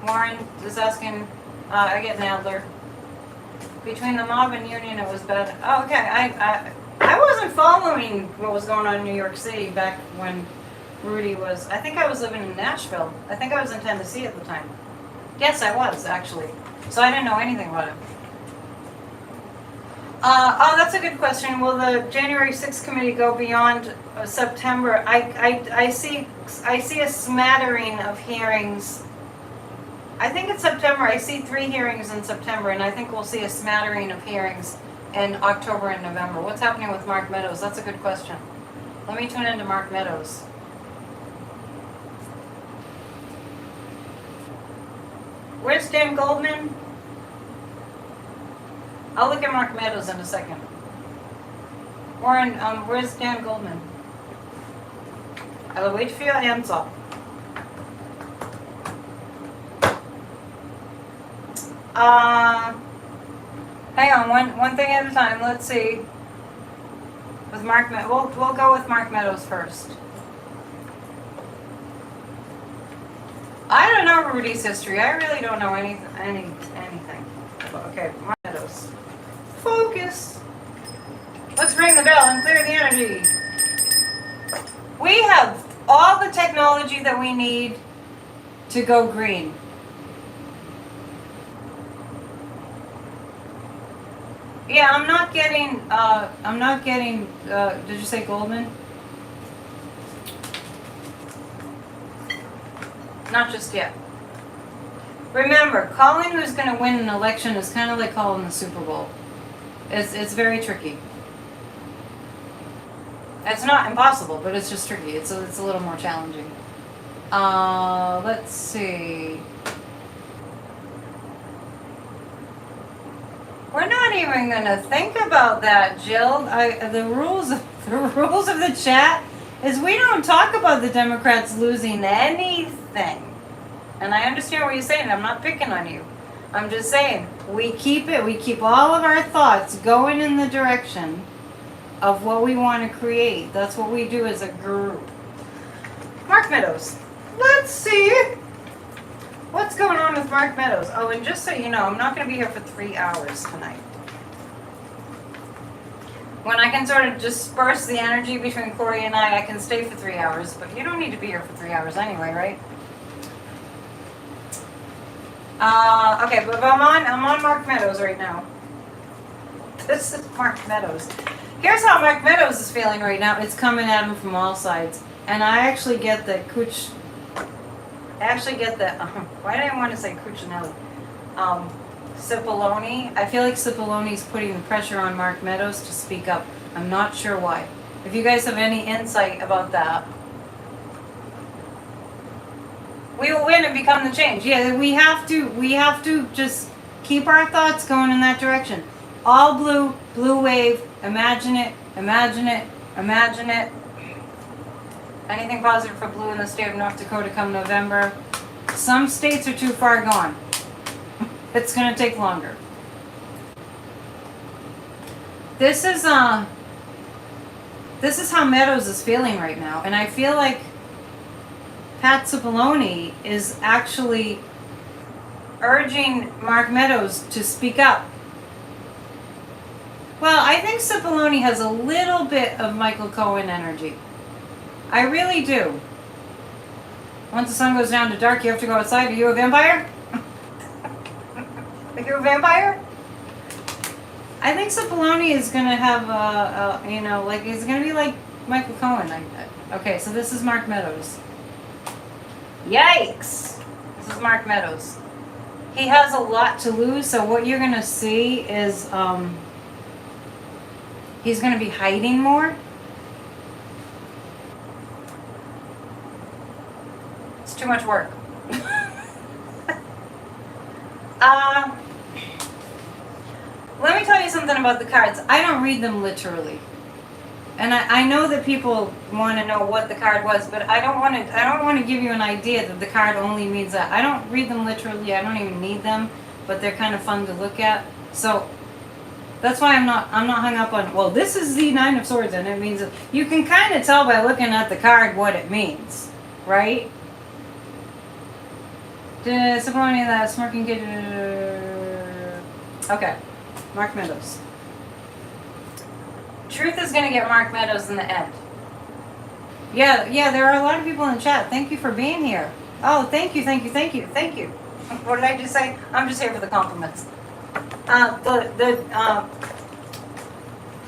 Warren is asking, I get Nadler. Between the mob and union, it was bad. Oh, okay, I wasn't following what was going on in New York City back when Rudy was, I think I was living in Nashville. I think I was in Tennessee at the time. Yes, I was, actually. So I didn't know anything about it. Oh, that's a good question. Will the January 6th committee go beyond September? I see a smattering of hearings. I think it's September. I see 3 hearings in September, and I think we'll see a smattering of hearings in October and November. What's happening with Mark Meadows? That's a good question. Let me tune into Mark Meadows. Where's Dan Goldman? I'll look at Mark Meadows in a second. Warren, where's Dan Goldman? I'll wait for your answer. Hang on, one thing at a time. Let's see. With Mark, we'll go with Mark Meadows first. I don't know Rudy's history. I really don't know anything. Okay, Mark Meadows. Focus. Let's ring the bell and clear the energy. We have all the technology that we need to go green. Yeah, I'm not getting, did you say Goldman? Not just yet. Remember, calling who's going to win an election is kind of like calling the Super Bowl. It's very tricky. It's not impossible, but it's just tricky. It's a little more challenging. Let's see. We're not even going to think about that, Jill. The rules of the chat is we don't talk about the Democrats losing anything. And I understand what you're saying. I'm not picking on you. I'm just saying we keep all of our thoughts going in the direction of what we want to create. That's what we do as a group. Mark Meadows. Let's see. What's going on with Mark Meadows? Oh, and just so you know, I'm not going to be here for 3 hours tonight. When I can sort of disperse the energy between Corey and I can stay for 3 hours, but you don't need to be here for 3 hours anyway, right? Okay, but I'm on Mark Meadows right now. This is Mark Meadows. Here's how Mark Meadows is feeling right now. It's coming at him from all sides. And I actually get that why did I want to say Cuccinelli? Cipollone. I feel like Cipollone is putting the pressure on Mark Meadows to speak up. I'm not sure why. If you guys have any insight about that. We will win and become the change. Yeah, we have to just keep our thoughts going in that direction. All blue, blue wave, imagine it, imagine it, imagine it. Anything positive for blue in the state of North Dakota come November. Some states are too far gone. It's going to take longer. This is how Meadows is feeling right now. And I feel like Pat Cipollone is actually urging Mark Meadows to speak up. Well, I think Cipollone has a little bit of Michael Cohen energy. I really do. Once the sun goes down to dark, you have to go outside. Are you a vampire? Are you a vampire? I think Cipollone is going to have he's going to be like Michael Cohen. Okay, so this is Mark Meadows. Yikes! This is Mark Meadows. He has a lot to lose, so what you're going to see is he's going to be hiding more. It's too much work. Let me tell you something about the cards. I don't read them literally. And I know that people want to know what the card was, but I don't want to give you an idea that the card only means that. I don't read them literally. I don't even need them, but they're kind of fun to look at. So that's why I'm not hung up on, well, this is the Nine of Swords and it means, you can kind of tell by looking at the card what it means, right? Disappointing that smirking kid. Okay, Mark Meadows. Truth is going to get Mark Meadows in the end. Yeah, there are a lot of people in the chat. Thank you for being here. Oh, thank you. What did I just say? I'm just here for the compliments.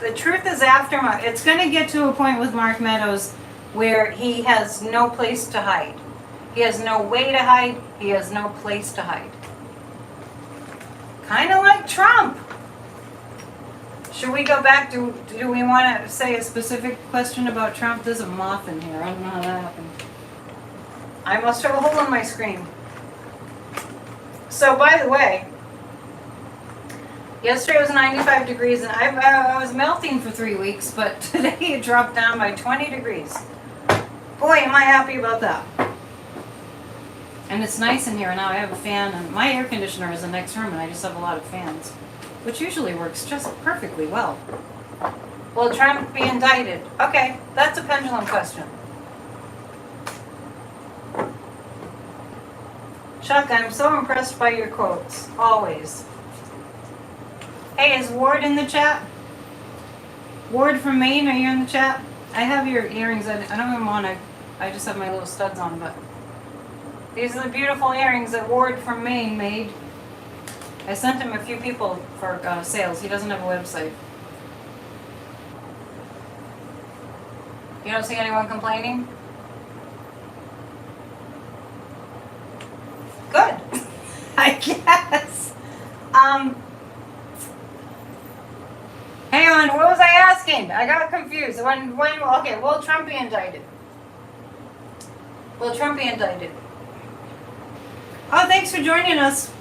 The truth is after Mark. It's going to get to a point with Mark Meadows where he has no place to hide. He has no way to hide. He has no place to hide. Kind of like Trump. Should we go back to, do we want to say a specific question about Trump? There's a moth in here. I don't know how that happened. I must have a hole in my screen. So, by the way, yesterday was 95 degrees and I was melting for 3 weeks, but today it dropped down by 20 degrees. Boy, am I happy about that. And it's nice in here now. I have a fan and my air conditioner is in the next room and I just have a lot of fans, which usually works just perfectly well. Will Trump be indicted? Okay, that's a pendulum question. Chuck, I'm so impressed by your quotes, always. Hey, is Ward in the chat? Ward from Maine, are you in the chat? I have your earrings, I don't even want to, I just have my little studs on, but these are the beautiful earrings that Ward from Maine made. I sent him a few people for sales. He doesn't have a website. You don't see anyone complaining? Good. I guess. Hang on, what was I asking? I got confused. Okay, will Trump be indicted? Will Trump be indicted? Oh, thanks for joining us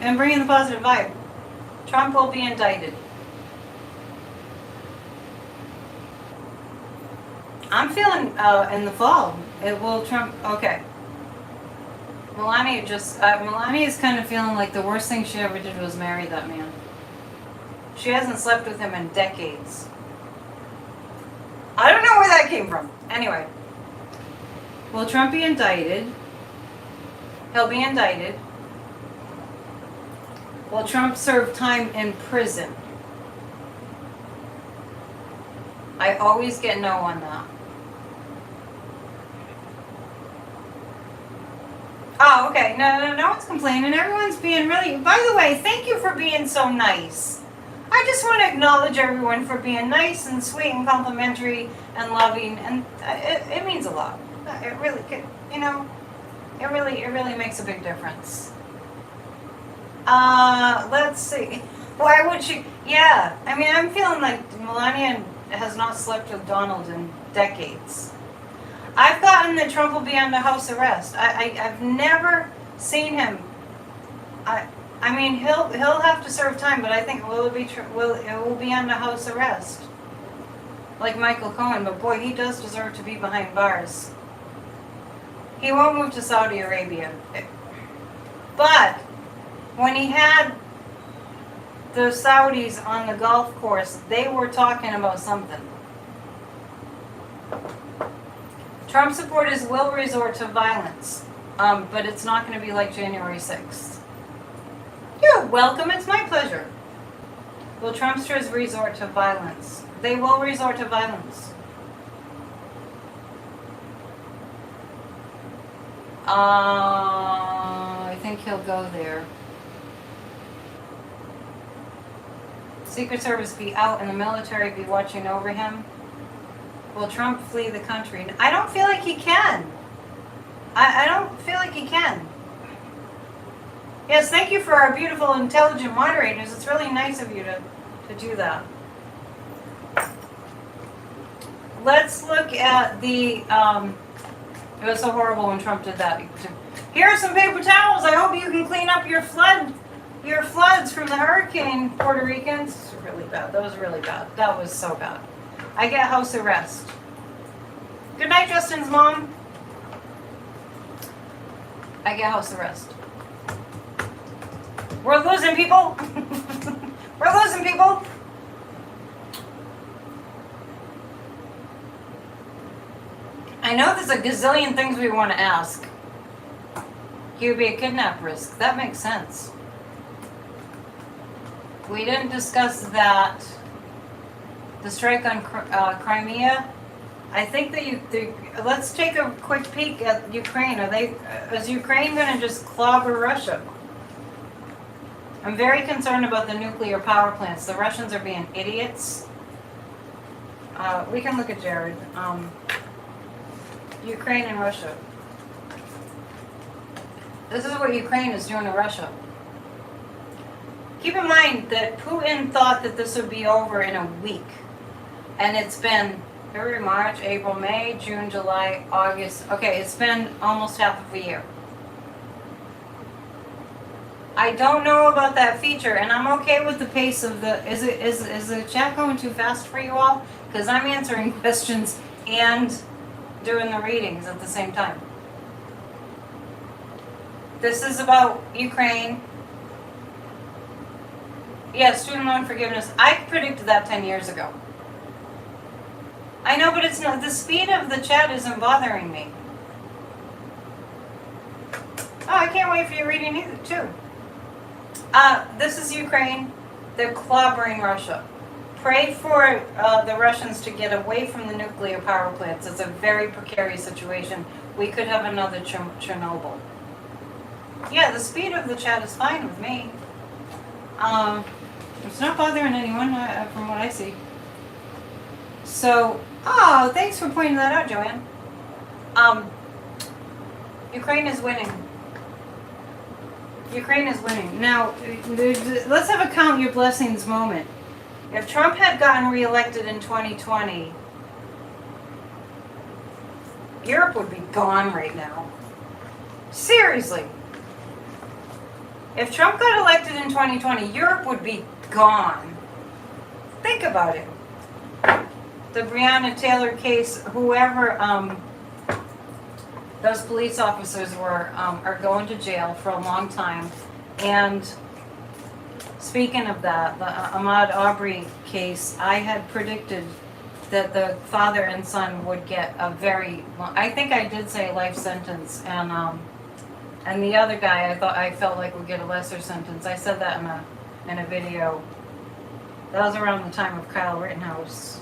and bringing the positive vibe. Trump will be indicted. I'm feeling in the fall. It will Trump. Okay. Melania is kind of feeling like the worst thing she ever did was marry that man. She hasn't slept with him in decades. I don't know where that came from. Anyway. Will Trump be indicted? He'll be indicted. Will Trump serve time in prison? I always get no on that. Oh, okay. No one's complaining. Everyone's being really... By the way, thank you for being so nice. I just want to acknowledge everyone for being nice and sweet and complimentary and loving, and it means a lot. It really, you know, it really makes a big difference. Let's see. Why would she? Yeah, I mean, I'm feeling like Melania has not slept with Donald in decades. I've gotten that Trump will be under house arrest. I've never seen him. I mean, he'll have to serve time, but I think it will be under house arrest, like Michael Cohen. But boy, he does deserve to be behind bars. He won't move to Saudi Arabia. But when he had the Saudis on the golf course, they were talking about something. Trump supporters will resort to violence, but it's not going to be like January 6th. You're welcome. It's my pleasure. Will Trumpsters resort to violence? They will resort to violence. I think he'll go there. Secret Service be out and the military be watching over him. Will Trump flee the country? I don't feel like he can. I don't feel like he can. Yes, thank you for our beautiful, intelligent moderators. It's really nice of you to do that. Let's look at the, it was so horrible when Trump did that. Here are some paper towels. I hope you can clean up your floods from the hurricane, Puerto Ricans. Really bad. That was really bad. That was so bad. I get house arrest. Good night, Justin's mom. I get house arrest. We're losing people. We're losing people. I know there's a gazillion things we want to ask. He would be a kidnap risk. That makes sense. We didn't discuss that. The strike on Crimea. I think that let's take a quick peek at Ukraine. Is Ukraine going to just clobber Russia? I'm very concerned about the nuclear power plants. The Russians are being idiots. We can look at Jared. Ukraine and Russia. This is what Ukraine is doing to Russia. Keep in mind that Putin thought that this would be over in a week. And it's been February, March, April, May, June, July, August. Okay, it's been almost half of a year. I don't know about that feature, and I'm okay with the pace of the. Is the chat going too fast for you all? Because I'm answering questions and doing the readings at the same time. This is about Ukraine. Yeah, student loan forgiveness. I predicted that 10 years ago. I know, but it's not. The speed of the chat isn't bothering me. Oh, I can't wait for your reading either, too. This is Ukraine. They're clobbering Russia. Pray for the Russians to get away from the nuclear power plants. It's a very precarious situation. We could have another Chernobyl. Yeah, the speed of the chat is fine with me. It's not bothering anyone from what I see. So, oh, thanks for pointing that out, Joanne. Ukraine is winning. Ukraine is winning. Now, let's have a count your blessings moment. If Trump had gotten reelected in 2020, Europe would be gone right now. Seriously. If Trump got elected in 2020, Europe would be gone. Think about it. The Breonna Taylor case, whoever those police officers were, are going to jail for a long time. And speaking of that, the Ahmaud Arbery case, I had predicted that the father and son would get a very long, I think I did say life sentence, and the other guy I felt like would get a lesser sentence. I said that in a video. That was around the time of Kyle Rittenhouse,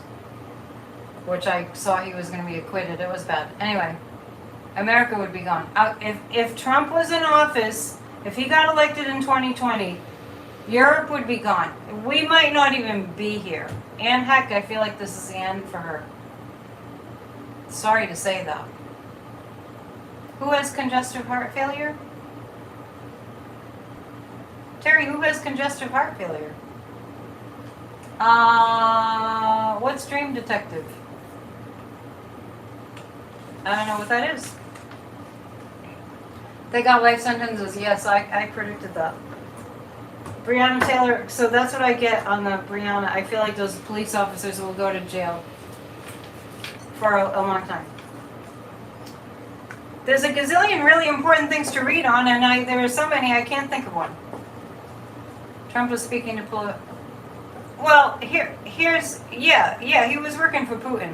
which I saw he was going to be acquitted. It was bad. Anyway, America would be gone. If Trump was in office, if he got elected in 2020, Europe would be gone. We might not even be here. And heck, I feel like this is the end for her. Sorry to say that. Who has congestive heart failure? Terry, who has congestive heart failure? What's Dream Detective? I don't know what that is. They got life sentences. Yes, I predicted that. Breonna Taylor, so that's what I get on the Breonna. I feel like those police officers will go to jail for a long time. There's a gazillion really important things to read on, and there are so many I can't think of one. Trump was speaking to well, here's he was working for Putin.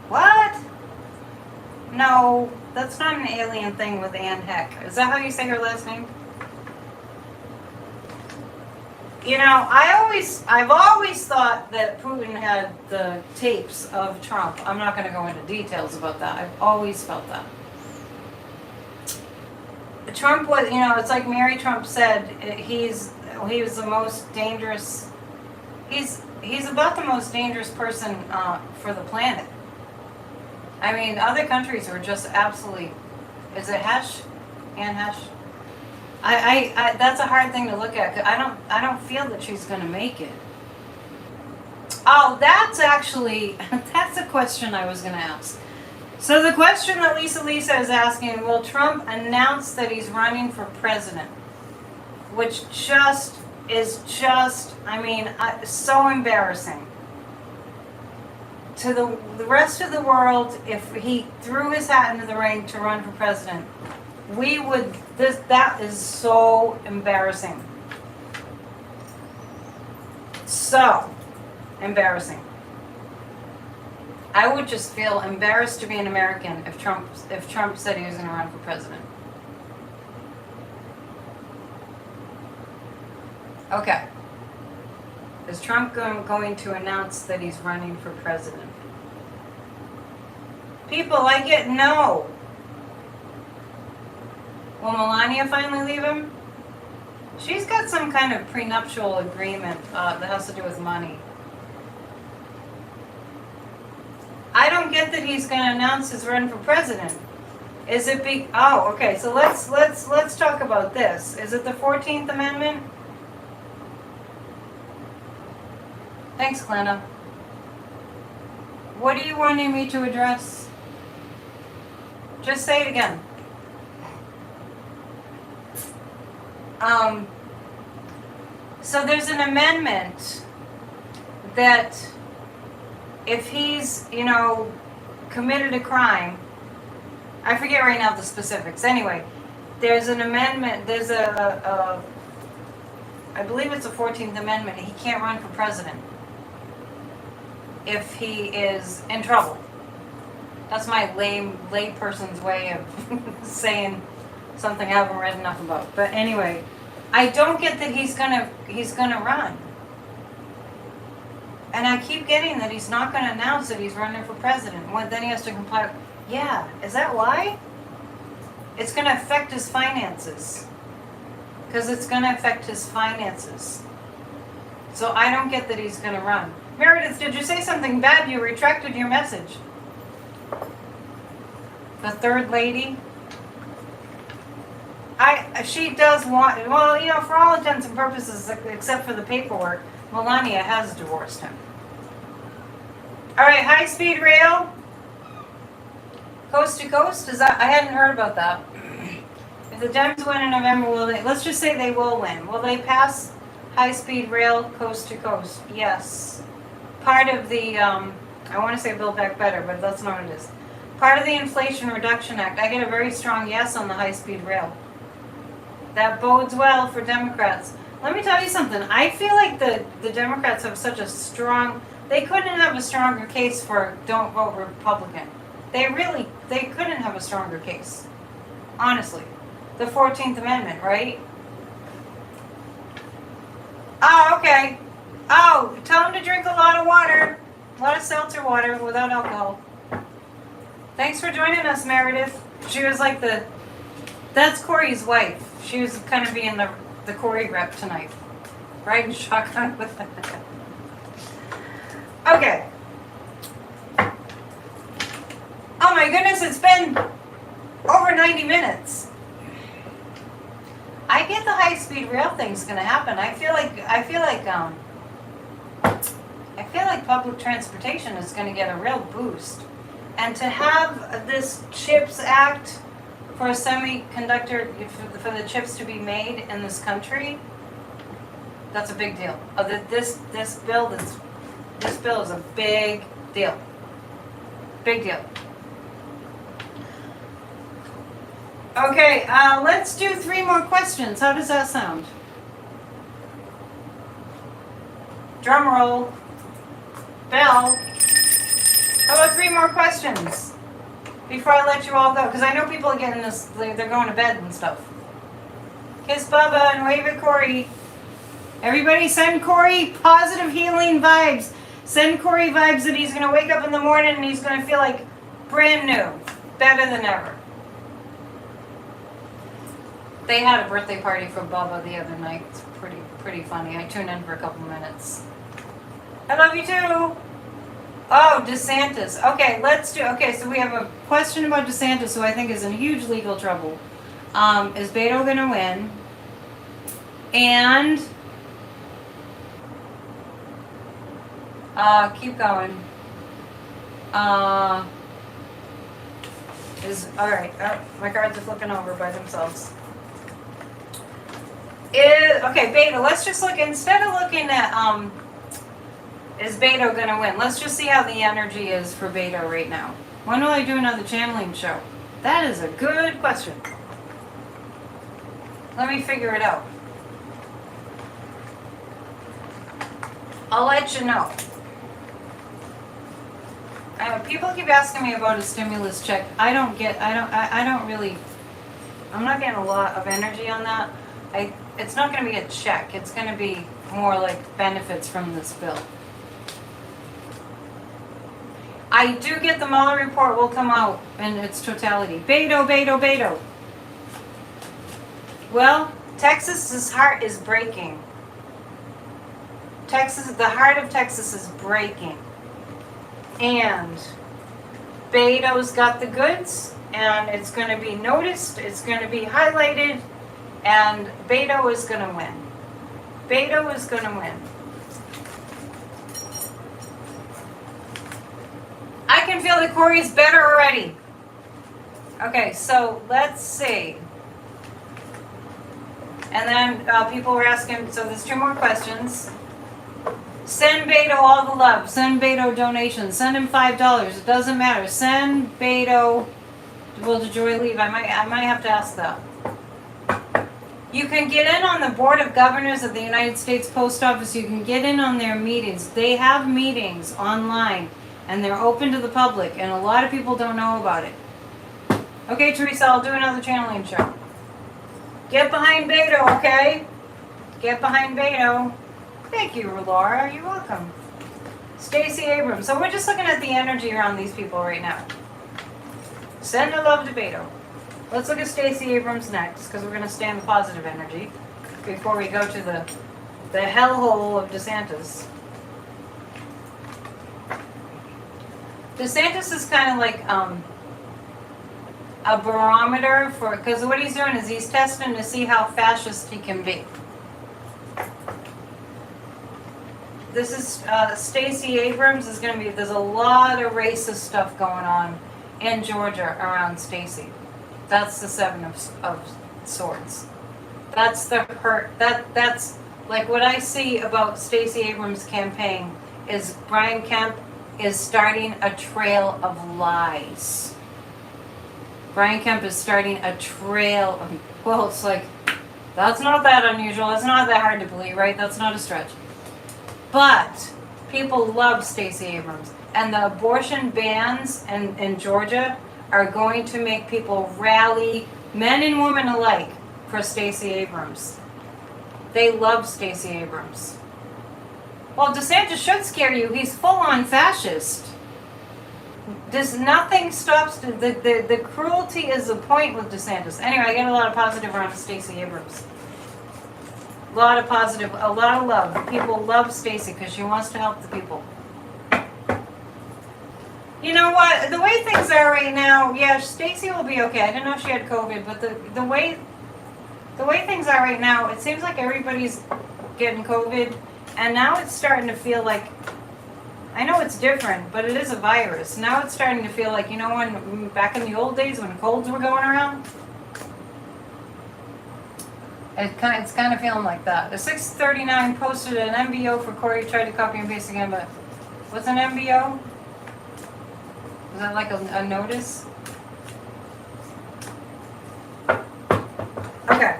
What? No, that's not an alien thing with Anne Heck. Is that how you say her last name? You know, I've always thought that Putin had the tapes of Trump. I'm not going to go into details about that. I've always felt that. Trump was, it's like Mary Trump said, he was the most dangerous, he's about the most dangerous person for the planet. I mean, other countries were just absolutely, is it Hesh? Anne Hesh? I that's a hard thing to look at. 'Cause I don't feel that she's going to make it. Oh, that's a question I was going to ask. So the question that Lisa is asking, will Trump announce that he's running for president? Which is so embarrassing. To the rest of the world, if he threw his hat into the ring to run for president, that is so embarrassing. So embarrassing. I would just feel embarrassed to be an American if Trump said he was going to run for president. Okay. Is Trump going to announce that he's running for president? People, I get no. Will Melania finally leave him? She's got some kind of prenuptial agreement that has to do with money. I don't get that he's going to announce his run for president. Is it oh, okay. So let's talk about this. Is it the 14th Amendment? Thanks, Glenna. What are you wanting me to address? Just say it again. So there's an amendment that if he's, committed a crime, I forget right now the specifics. Anyway, there's an amendment, there's I believe it's the 14th Amendment, he can't run for president if he is in trouble. That's my lay person's way of saying something I haven't read enough about. But anyway, I don't get that he's gonna run. And I keep getting that he's not going to announce that he's running for president. Then he has to comply. Yeah, is that why? It's going to affect his finances. Because it's going to affect his finances. So I don't get that he's going to run. Meredith, did you say something bad? You retracted your message. The third lady? She does want, for all intents and purposes, except for the paperwork, Melania has divorced him. All right, high-speed rail, coast to coast. I hadn't heard about that. If the Dems win in November, let's just say they will win. Will they pass high-speed rail coast to coast? Yes. Part of the, I want to say Build Back Better, but that's not what it is. Part of the Inflation Reduction Act. I get a very strong yes on the high-speed rail. That bodes well for Democrats. Let me tell you something. I feel like the Democrats have such a strong... They couldn't have a stronger case for don't vote Republican. They couldn't have a stronger case. Honestly. The 14th Amendment, right? Oh, okay. Oh, tell them to drink a lot of water. A lot of seltzer water without alcohol. Thanks for joining us, Meredith. She was like the That's Corey's wife. She was kind of being the Corey rep tonight. Riding shotgun with it. Okay. Oh my goodness, it's been over 90 minutes. I get the high-speed rail thing's gonna happen. I feel like public transportation is gonna get a real boost. And to have this CHIPS Act for a semiconductor, for the chips to be made in this country, that's a big deal. This bill is a big deal. Big deal. Okay, let's do 3 more questions. How does that sound? Drum roll. Bell. How about 3 more questions before I let you all go? Because I know people are getting this, they're going to bed and stuff. Kiss Bubba and wave at Corey. Everybody send Corey positive healing vibes. Send Corey vibes that he's going to wake up in the morning and he's going to feel like brand new. Better than ever. They had a birthday party for Bubba the other night. It's pretty funny. I tuned in for a couple minutes. I love you too. Oh, Desantis. Okay, so we have a question about Desantis, who I think is in huge legal trouble. Is Beto going to win? And keep going. All right. Oh, my cards are flipping over by themselves. Okay, Beto. Let's just look, instead of looking at is Beto going to win? Let's just see how the energy is for Beto right now. When will I do another channeling show? That is a good question. Let me figure it out. I'll let you know. People keep asking me about a stimulus check. I'm not getting a lot of energy on that. It's not going to be a check. It's going to be more like benefits from this bill. I do get the Mueller report will come out in its totality. Beto. Well, Texas's heart is breaking. The heart of Texas is breaking. And Beto's got the goods, and it's going to be noticed, it's going to be highlighted, and Beto is going to win. Beto is going to win. I can feel that Corey's better already. Okay, so let's see. And then people were asking, so there's 2 more questions. Send Beto all the love. Send Beto donations. Send him $5. It doesn't matter. Send Beto. Will DeJoy leave? I might have to ask that. You can get in on the Board of Governors of the United States Post Office. You can get in on their meetings. They have meetings online, and they're open to the public, and a lot of people don't know about it. Okay, Teresa, I'll do another channeling show. Get behind Beto, okay? Get behind Beto. Thank you, Laura. You're welcome. Stacey Abrams. So we're just looking at the energy around these people right now. Send the love to Beto. Let's look at Stacey Abrams next, because we're going to stay in the positive energy before we go to the hellhole of Desantis. Desantis is kind of like a barometer for, because what he's doing is he's testing to see how fascist he can be. This is Stacey Abrams is going to be, there's a lot of racist stuff going on in Georgia around Stacey. That's the 7 of Swords. That's the hurt. That's like what I see about Stacey Abrams' campaign is Brian Kemp is starting a trail of lies. Brian Kemp is starting a trail of, well, it's like, that's not that unusual. It's not that hard to believe, right? That's not a stretch. But people love Stacey Abrams. And the abortion bans in Georgia are going to make people rally, men and women alike, for Stacey Abrams. They love Stacey Abrams. Well, Desantis should scare you. He's full-on fascist. Nothing stops the cruelty is the point with DeSantis. Anyway, I get a lot of positive around Stacey Abrams. A lot of positive, a lot of love. People love Stacey because she wants to help the people. You know what? The way things are right now, yeah, Stacey will be okay. I didn't know she had COVID, but the way things are right now, it seems like everybody's getting COVID, and now it's starting to feel like, I know it's different, but it is a virus. Now it's starting to feel like, you know, when back in the old days when colds were going around? It's kind of feeling like that. The 639 posted an MBO for Corey, tried to copy and paste again, but what's an MBO? Is that like a notice? Okay.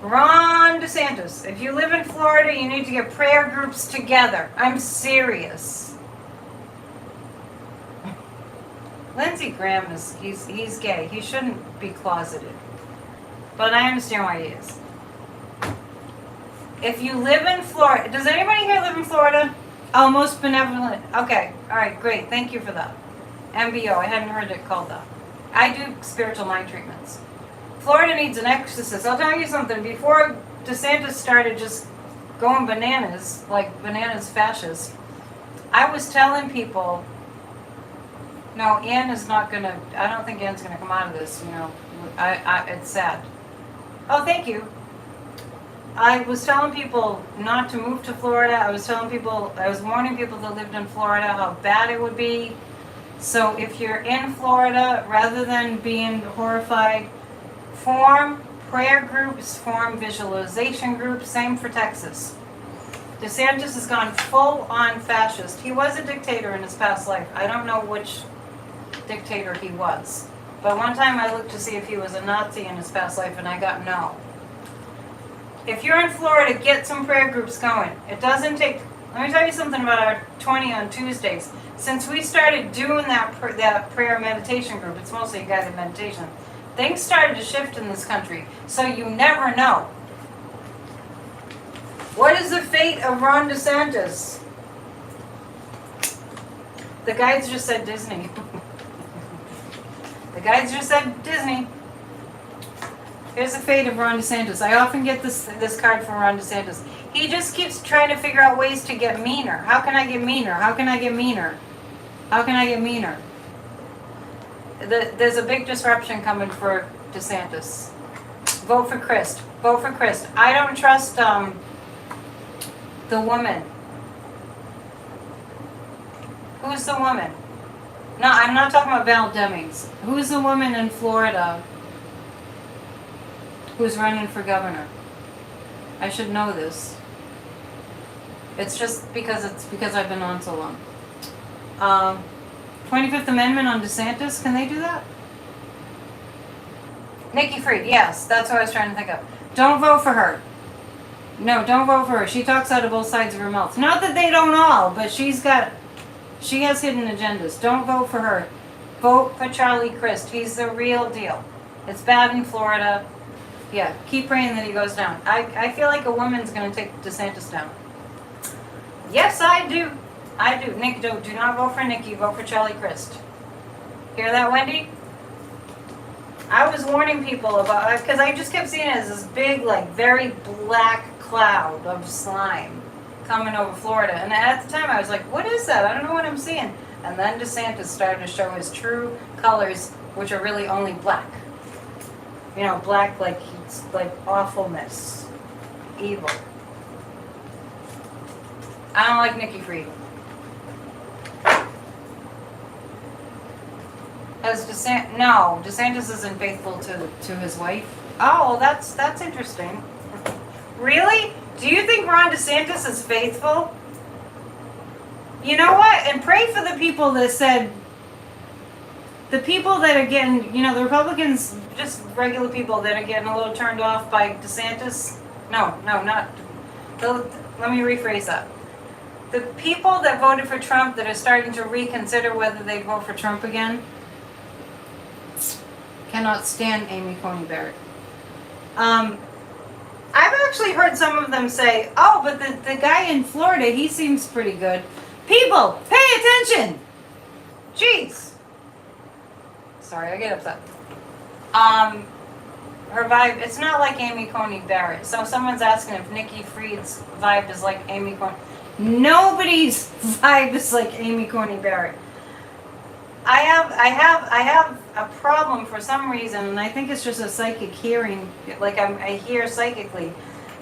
Ron DeSantis, if you live in Florida, you need to get prayer groups together. I'm serious. Lindsey Graham he's gay. He shouldn't be closeted. But I understand why he is. If you live in Florida, does anybody here live in Florida? Oh, most benevolent. Okay, all right, great. Thank you for that. MBO, I hadn't heard it called that. I do spiritual mind treatments. Florida needs an exorcist. I'll tell you something. Before DeSantis started just going bananas, like bananas fascist, I was telling people, no, Ann is not going to, I don't think Ann's going to come out of this, you know. It's sad. Oh, thank you. I was telling people not to move to Florida. I was warning people that lived in Florida how bad it would be. So if you're in Florida, rather than being horrified, form prayer groups, form visualization groups, same for Texas. DeSantis has gone full-on fascist. He was a dictator in his past life. I don't know which dictator he was. But one time I looked to see if he was a Nazi in his past life, and I got no. If you're in Florida, get some prayer groups going. It doesn't take... Let me tell you something about our 20 on Tuesdays. Since we started doing that prayer meditation group, it's mostly a guided meditation, things started to shift in this country. So you never know. What is the fate of Ron DeSantis? The guides just said Disney. The guides just said Disney. Here's the fate of Ron DeSantis. I often get this card from Ron DeSantis. He just keeps trying to figure out ways to get meaner. How can I get meaner? How can I get meaner? How can I get meaner? There's a big disruption coming for DeSantis. Vote for Christ. Vote for Christ. I don't trust the woman. Who's the woman? No, I'm not talking about Val Demings. Who's the woman in Florida who's running for governor? I should know this. It's just because I've been on so long. 25th Amendment on DeSantis, can they do that? Nikki Fried, yes, that's what I was trying to think of. Don't vote for her. No, don't vote for her. She talks out of both sides of her mouth. Not that they don't all, but she has hidden agendas. Don't vote for her. Vote for Charlie Crist. He's the real deal. It's bad in Florida. Yeah, keep praying that he goes down. I feel like a woman's going to take DeSantis down. Yes, I do. I do. Nick, do not vote for Nikki. Vote for Charlie Crist. Hear that, Wendy? I was warning people about, because I just kept seeing it as this big, like, very black cloud of slime coming over Florida. And at the time, I was like, what is that? I don't know what I'm seeing. And then DeSantis started to show his true colors, which are really only black. You know, black like he's like awfulness, evil. I don't like Nikki Fried. DeSantis isn't faithful to his wife. Oh, that's interesting. Really? Do you think Ron DeSantis is faithful? You know what? And pray for the people that said, the people that are getting, you know, the Republicans, just regular people that are getting a little turned off by DeSantis. No, not. Let me rephrase that. The people that voted for Trump that are starting to reconsider whether they vote for Trump again cannot stand Amy Coney Barrett. I've actually heard some of them say, oh, but the guy in Florida, he seems pretty good. People, pay attention! Jeez. Sorry, I get upset. Her vibe, it's not like Amy Coney Barrett. So someone's asking if Nikki Fried's vibe is like Amy Coney. Nobody's vibe is like Amy Coney Barrett. I have a problem for some reason, and I think it's just a psychic hearing. Like I hear psychically,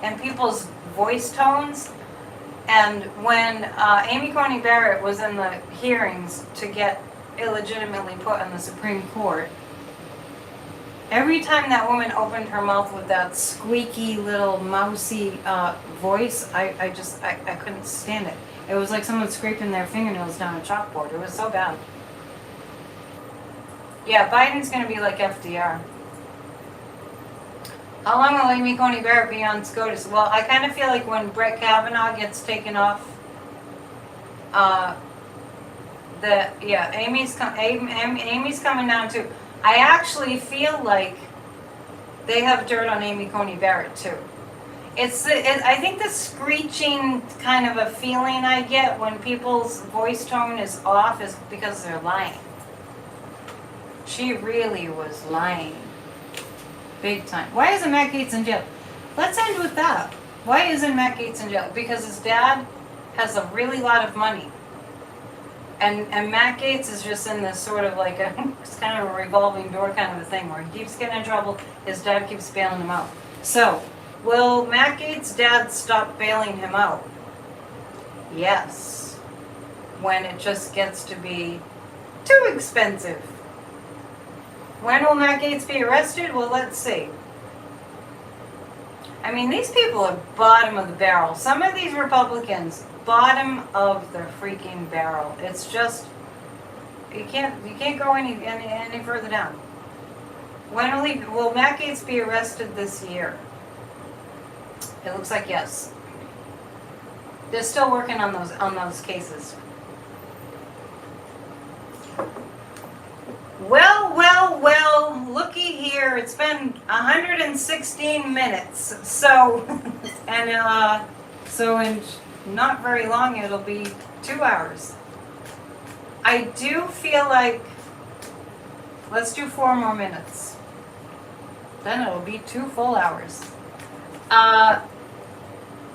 and people's voice tones. And when Amy Coney Barrett was in the hearings to get illegitimately put in the Supreme Court, every time that woman opened her mouth with that squeaky little mousy voice, I couldn't stand it. It was like someone scraping their fingernails down a chalkboard. It was so bad. Yeah, Biden's going to be like FDR. How long will Amy Coney Barrett be on SCOTUS? Well, I kind of feel like when Brett Kavanaugh gets taken off, Amy's coming down too. I actually feel like they have dirt on Amy Coney Barrett too. I think the screeching kind of a feeling I get when people's voice tone is off is because they're lying. She really was lying. Big time. Why isn't Matt Gaetz in jail? Let's end with that. Why isn't Matt Gaetz in jail? Because his dad has a really lot of money. And Matt Gaetz is just in this sort of like it's kind of a revolving door kind of a thing where he keeps getting in trouble, his dad keeps bailing him out. So, will Matt Gaetz' dad stop bailing him out? Yes. When it just gets to be too expensive. When will Matt Gaetz be arrested? Well, let's see. I mean, these people are bottom of the barrel. Some of these Republicans, bottom of the freaking barrel. It's just, you can't go any further down. When will Matt Gaetz be arrested this year? It looks like yes. They're still working on those cases. Well, looky here. It's been 116 minutes. So, so in not very long, it'll be 2 hours. I do feel like, let's do 4 more minutes. Then it'll be 2 full hours. I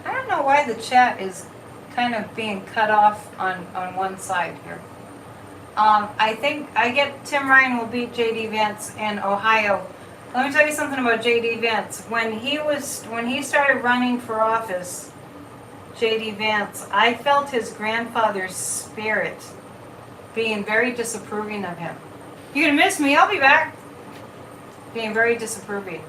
don't know why the chat is kind of being cut off on one side here. I think I get Tim Ryan will beat J.D. Vance in Ohio. Let me tell you something about J.D. Vance. When he started running for office, J.D. Vance, I felt his grandfather's spirit being very disapproving of him. You're gonna miss me, I'll be back. Being very disapproving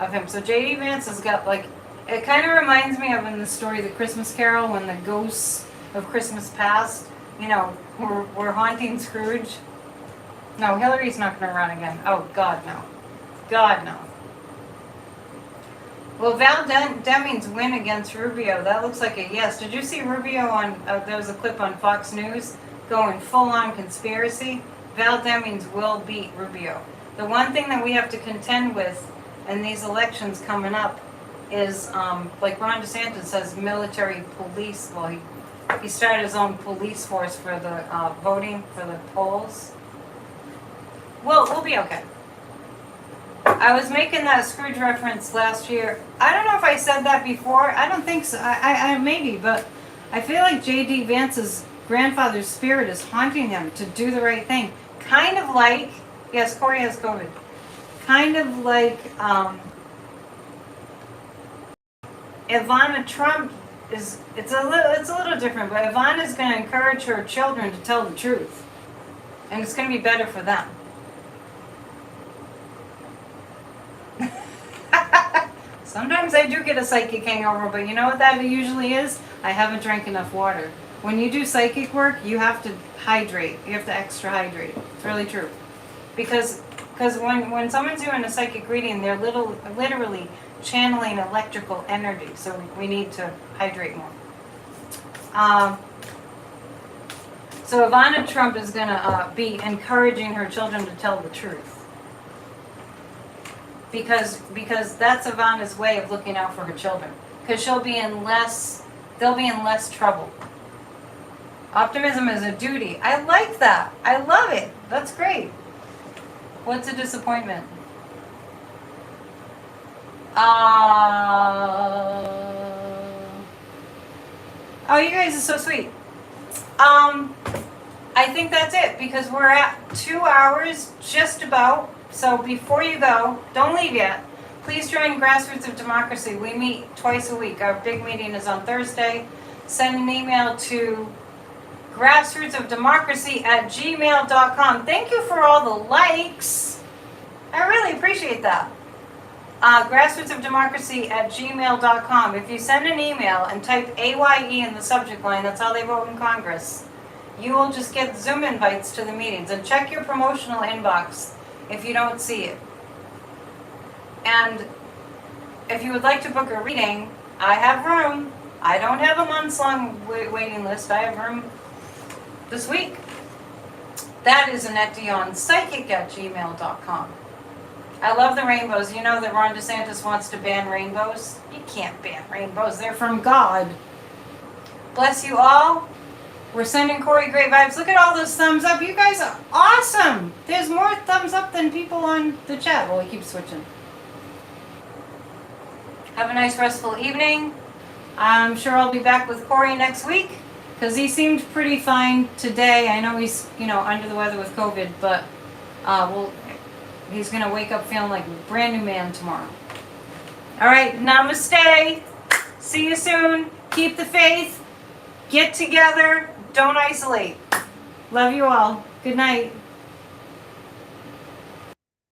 of him. So J.D. Vance has got like, it kind of reminds me of in the story The Christmas Carol when the ghosts of Christmas past, you know, we're haunting Scrooge. No, Hillary's not going to run again. Oh, God, no. God, no. Will Val Demings win against Rubio? That looks like a yes. Did you see Rubio on, there was a clip on Fox News going full-on conspiracy? Val Demings will beat Rubio. The one thing that we have to contend with in these elections coming up is, like Ron DeSantis has military police, well, he started his own police force for the voting, for the polls. We'll be okay. I was making that Scrooge reference last year. I don't know if I said that before. I don't think so. I maybe, but I feel like J.D. Vance's grandfather's spirit is haunting him to do the right thing. Kind of like, yes, Corey has COVID. Kind of like Ivana Trump is, it's a little different, but Ivana's going to encourage her children to tell the truth. And it's going to be better for them. Sometimes I do get a psychic hangover, but you know what that usually is? I haven't drank enough water. When you do psychic work, you have to hydrate. You have to extra hydrate. It's really true. Because when someone's doing a psychic reading, they're literally channeling electrical energy. So we need to hydrate more. So Ivana Trump is going to be encouraging her children to tell the truth. Because that's Ivana's way of looking out for her children. Because they'll be in less trouble. Optimism is a duty. I like that. I love it. That's great. What's a disappointment? Oh, you guys are so sweet. I think that's it because we're at 2 hours just about. So before you go, don't leave yet. Please join Grassroots of Democracy. We meet twice a week. Our big meeting is on Thursday. Send an email to grassrootsofdemocracy@gmail.com. Thank you for all the likes. I really appreciate that. Grassrootsofdemocracy@gmail.com. If you send an email and type AYE in the subject line, that's how they vote in Congress, you will just get Zoom invites to the meetings. And check your promotional inbox if you don't see it. And if you would like to book a reading, I have room. I don't have a months-long waiting list. I have room this week. That is Annette Dion, Sidekick@gmail.com. I love the rainbows. You know that Ron Desantis wants to ban rainbows? You can't ban rainbows. They're from God. Bless you all. We're sending Corey great vibes. Look at all those thumbs up. You guys are awesome. There's more thumbs up than people on the chat. Well, we keep switching. Have a nice restful evening. I'm sure I'll be back with Corey next week because he seemed pretty fine today. I know he's, under the weather with COVID, but he's going to wake up feeling like a brand new man tomorrow. All right, namaste. See you soon. Keep the faith. Get together. Don't isolate. Love you all. Good night.